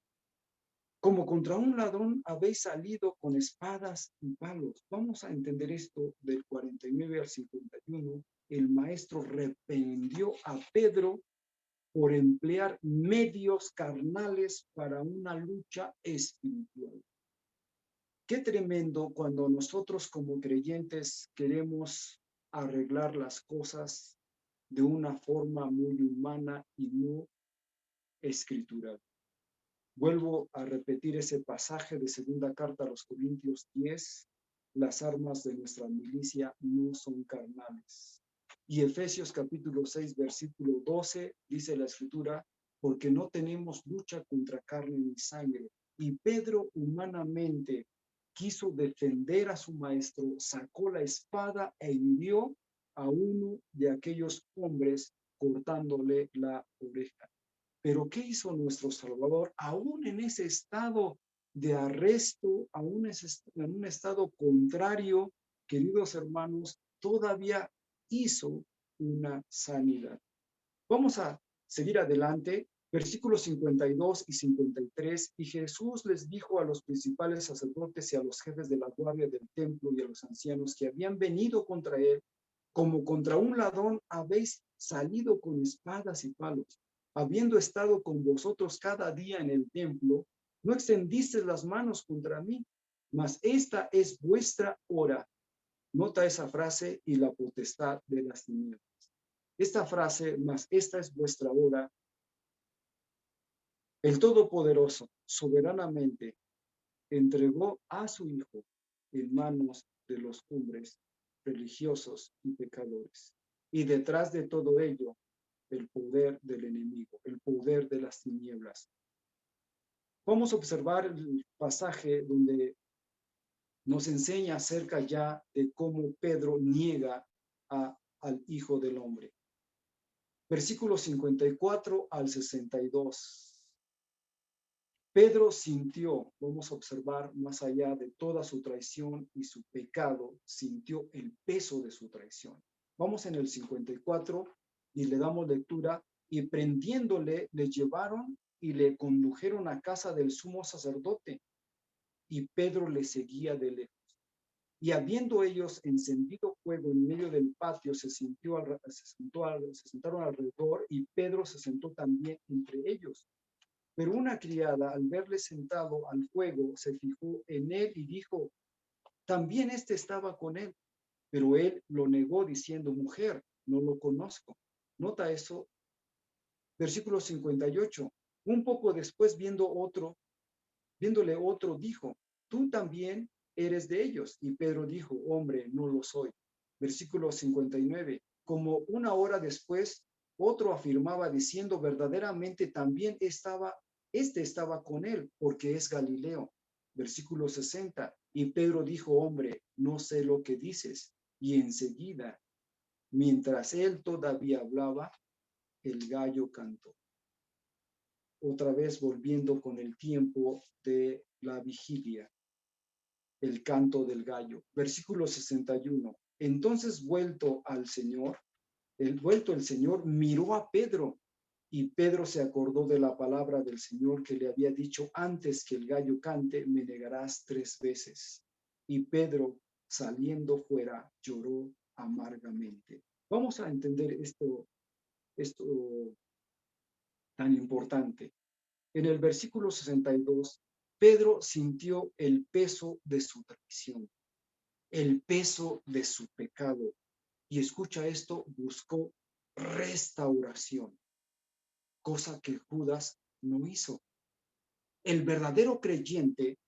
habéis salido con espadas y palos. Vamos a entender esto del 49 al 51. El maestro reprendió a Pedro por emplear medios carnales para una lucha espiritual. Qué tremendo cuando nosotros como creyentes queremos arreglar las cosas de una forma muy humana y no escritural. Vuelvo a repetir ese pasaje de segunda carta a los Corintios 10, las armas de nuestra milicia no son carnales. Y Efesios capítulo 6, versículo 12, dice la escritura, porque no tenemos lucha contra carne ni sangre. Y Pedro humanamente quiso defender a su maestro, sacó la espada e hirió a uno de aquellos hombres cortándole la oreja. Pero ¿qué hizo nuestro Salvador? Aún en ese estado de arresto, aún en un estado contrario, queridos hermanos, todavía hizo una sanidad. Vamos a seguir adelante, versículos 52 y 53. Y Jesús les dijo a los principales sacerdotes y a los jefes de la guardia del templo y a los ancianos que habían venido contra él, como contra un ladrón habéis salido con espadas y palos. Habiendo estado con vosotros cada día en el templo, no extendisteis las manos contra mí, mas esta es vuestra hora. Nota esa frase, y la potestad de las tinieblas. Esta frase, mas esta es vuestra hora. El Todopoderoso soberanamente entregó a su Hijo en manos de los hombres religiosos y pecadores. Y detrás de todo ello, el poder del enemigo, el poder de las tinieblas. Vamos a observar el pasaje donde nos enseña acerca ya de cómo Pedro niega al Hijo del Hombre. Versículos 54 al 62. Pedro sintió, vamos a observar más allá de toda su traición y su pecado, sintió el peso de su traición. Vamos en el 54 y le damos lectura. Y prendiéndole, le llevaron y le condujeron a casa del sumo sacerdote. Y Pedro le seguía de lejos. Y habiendo ellos encendido fuego en medio del patio, se sentaron alrededor, y Pedro se sentó también entre ellos. Pero una criada, al verle sentado al fuego, se fijó en él y dijo, también éste estaba con él. Pero él lo negó diciendo, mujer, no lo conozco. Nota eso. Versículo 58. Un poco después, viéndole otro, dijo, tú también eres de ellos. Y Pedro dijo, hombre, no lo soy. Versículo 59. Como una hora después, otro afirmaba diciendo, verdaderamente también estaba con él, porque es Galileo. Versículo 60. Y Pedro dijo, hombre, no sé lo que dices. Y enseguida, mientras él todavía hablaba, el gallo cantó. Otra vez volviendo con el tiempo de la vigilia, el canto del gallo. Versículo 61. Entonces vuelto el Señor miró a Pedro, y Pedro se acordó de la palabra del Señor que le había dicho, antes que el gallo cante, me negarás 3 veces. Y Pedro, saliendo fuera, lloró amargamente. Vamos a entender esto tan importante. En el versículo 62, Pedro sintió el peso de su traición, el peso de su pecado. Y escucha esto, buscó restauración, cosa que Judas no hizo. El verdadero creyente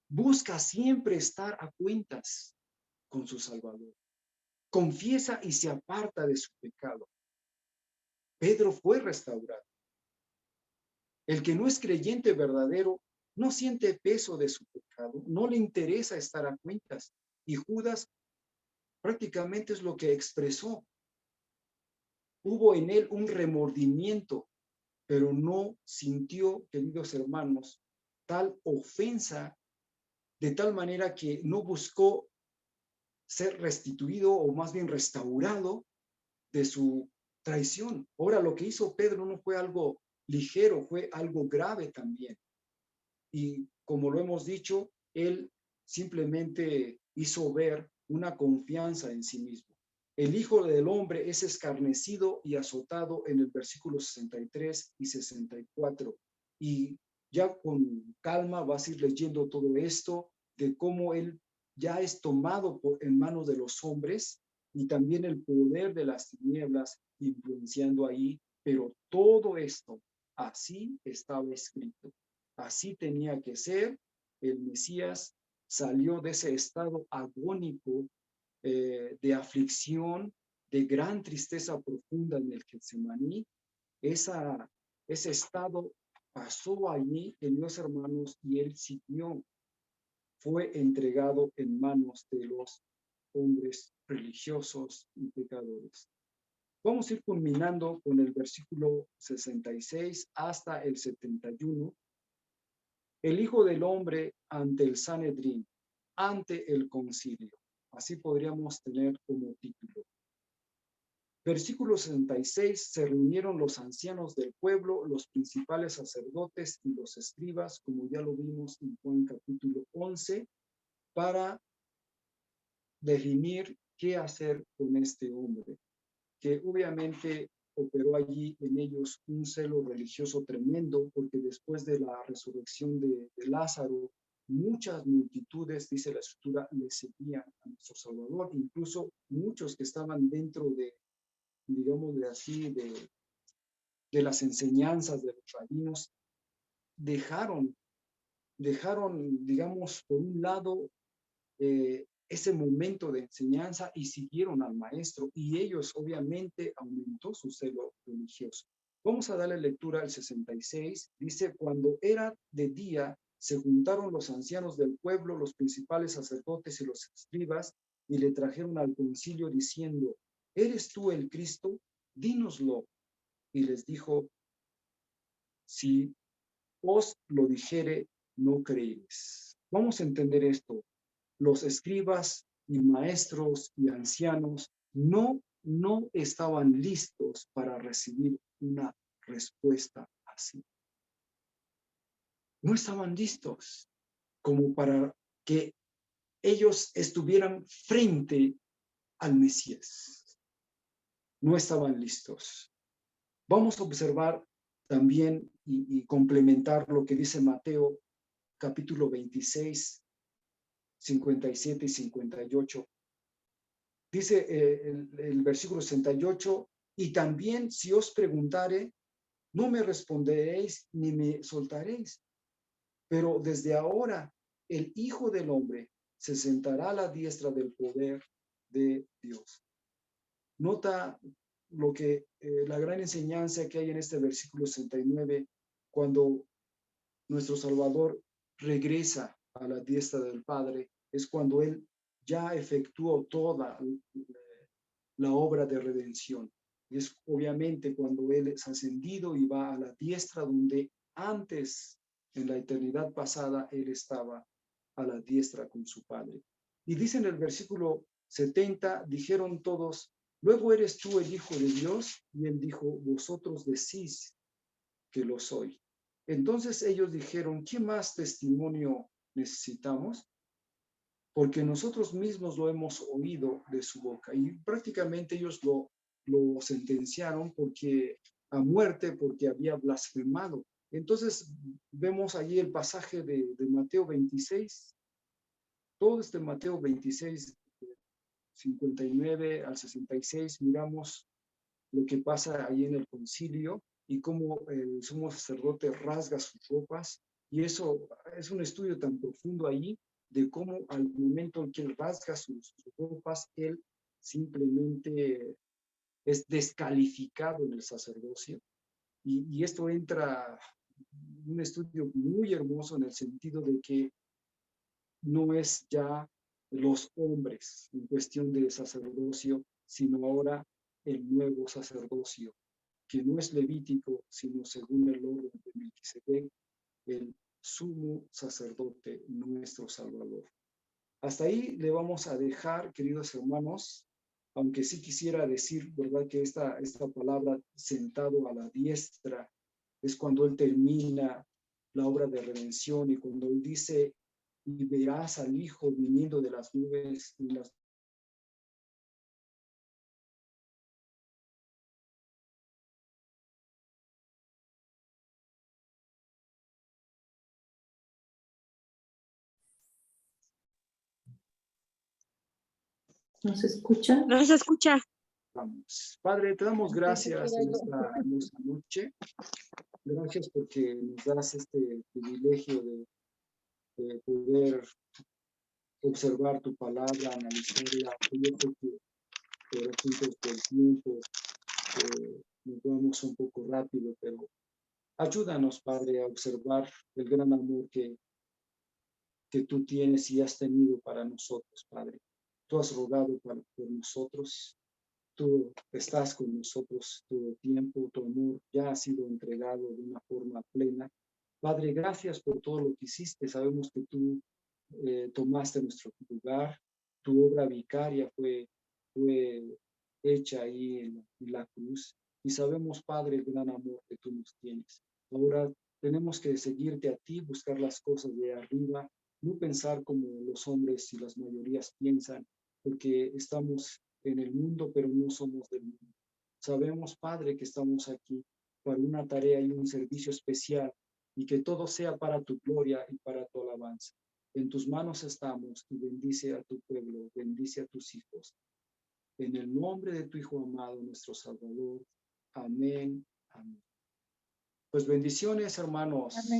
busca siempre estar a cuentas con su Salvador. Confiesa y se aparta de su pecado. Pedro fue restaurado. El que no es creyente verdadero no siente peso de su pecado, no le interesa estar a cuentas. Y Judas prácticamente es lo que expresó. hubo en él un remordimiento, pero no sintió, queridos hermanos, tal ofensa, de tal manera que no buscó ser restituido o más bien restaurado de su traición. Ahora, lo que hizo Pedro no fue algo ligero, fue algo grave también. Y como lo hemos dicho, él simplemente hizo ver una confianza en sí mismo. El Hijo del Hombre es escarnecido y azotado en el versículo 63 y 64. Y ya con calma vas a ir leyendo todo esto de cómo él ya es tomado en manos de los hombres y también el poder de las tinieblas influenciando ahí. Pero todo esto así estaba escrito. Así tenía que ser. El Mesías salió de ese estado agónico, de aflicción, de gran tristeza profunda en el Getsemaní. Ese estado pasó allí, queridos hermanos, y él siguió, fue entregado en manos de los hombres religiosos y pecadores. Vamos a ir culminando con el versículo 66 hasta el 71. El Hijo del Hombre ante el Sanedrín, ante el concilio. Así podríamos tener como título. Versículo 66, se reunieron los ancianos del pueblo, los principales sacerdotes y los escribas, como ya lo vimos en Juan capítulo 11, para definir qué hacer con este hombre, que obviamente operó allí en ellos un celo religioso tremendo, porque después de la resurrección de Lázaro, muchas multitudes, dice la Escritura, le seguían a nuestro Salvador, incluso muchos que estaban dentro de, digamos de así, de las enseñanzas de los rabinos, dejaron, digamos, por un lado, ese momento de enseñanza y siguieron al maestro, y ellos obviamente aumentó su celo religioso. Vamos a darle lectura al 66. Dice: cuando era de día, se juntaron los ancianos del pueblo, los principales sacerdotes y los escribas, y le trajeron al concilio diciendo: ¿eres tú el Cristo? Dínoslo. Y les dijo: si os lo dijere, no creéis. Vamos a entender esto. Los escribas y maestros y ancianos no estaban listos para recibir una respuesta así. No estaban listos como para que ellos estuvieran frente al Mesías. No estaban listos. Vamos a observar también y complementar lo que dice Mateo capítulo 26, 57 y 58. Dice el versículo 68, y también si os preguntare, no me responderéis ni me soltaréis, pero desde ahora el Hijo del Hombre se sentará a la diestra del poder de Dios. Nota lo que la gran enseñanza que hay en este versículo 69, cuando nuestro Salvador regresa a la diestra del Padre, es cuando Él ya efectuó toda la obra de redención. Y es obviamente cuando Él es ascendido y va a la diestra donde antes, en la eternidad pasada, Él estaba a la diestra con su Padre. Y dice en el versículo 70, dijeron todos: luego eres tú el Hijo de Dios. Y Él dijo: vosotros decís que lo soy. Entonces ellos dijeron: ¿qué más testimonio necesitamos? Porque nosotros mismos lo hemos oído de su boca. Y prácticamente ellos lo sentenciaron porque a muerte, porque había blasfemado. Entonces vemos allí el pasaje de Mateo 26, todo este Mateo 26, 59 al 66, miramos lo que pasa ahí en el concilio y cómo el sumo sacerdote rasga sus ropas, y eso es un estudio tan profundo ahí de cómo al momento en que él rasga sus ropas, él simplemente es descalificado en el sacerdocio, y esto entra un estudio muy hermoso en el sentido de que no es ya los hombres en cuestión de sacerdocio, sino ahora el nuevo sacerdocio, que no es levítico, sino según el orden de Melquisedec, el sumo sacerdote, nuestro Salvador. Hasta ahí le vamos a dejar, queridos hermanos, aunque sí quisiera decir, ¿verdad?, que esta palabra sentado a la diestra es cuando él termina la obra de redención, y cuando él dice, y verás al Hijo viniendo de las nubes, y las ¿Nos escucha? No se escucha. vamos. Padre, te damos gracias en esta hermosa noche. Gracias porque nos das este privilegio de poder observar tu palabra, analizarla. Yo sé que por asuntos del tiempo nos vamos un poco rápido, pero ayúdanos, Padre, a observar el gran amor que tú tienes y has tenido para nosotros, Padre. Tú has rogado por nosotros, tú estás con nosotros todo el tiempo, tu amor ya ha sido entregado de una forma plena. Padre, gracias por todo lo que hiciste. Sabemos que tú tomaste nuestro lugar, tu obra vicaria fue hecha ahí en la cruz, y sabemos, Padre, el gran amor que tú nos tienes. Ahora tenemos que seguirte a ti, buscar las cosas de arriba, no pensar como los hombres y las mayorías piensan, porque estamos en el mundo, pero no somos del mundo. Sabemos, Padre, que estamos aquí para una tarea y un servicio especial, y que todo sea para tu gloria y para tu alabanza. En tus manos estamos, y bendice a tu pueblo, bendice a tus hijos. En el nombre de tu Hijo amado, nuestro Salvador. Amén. Amén. Pues bendiciones, hermanos. Amén.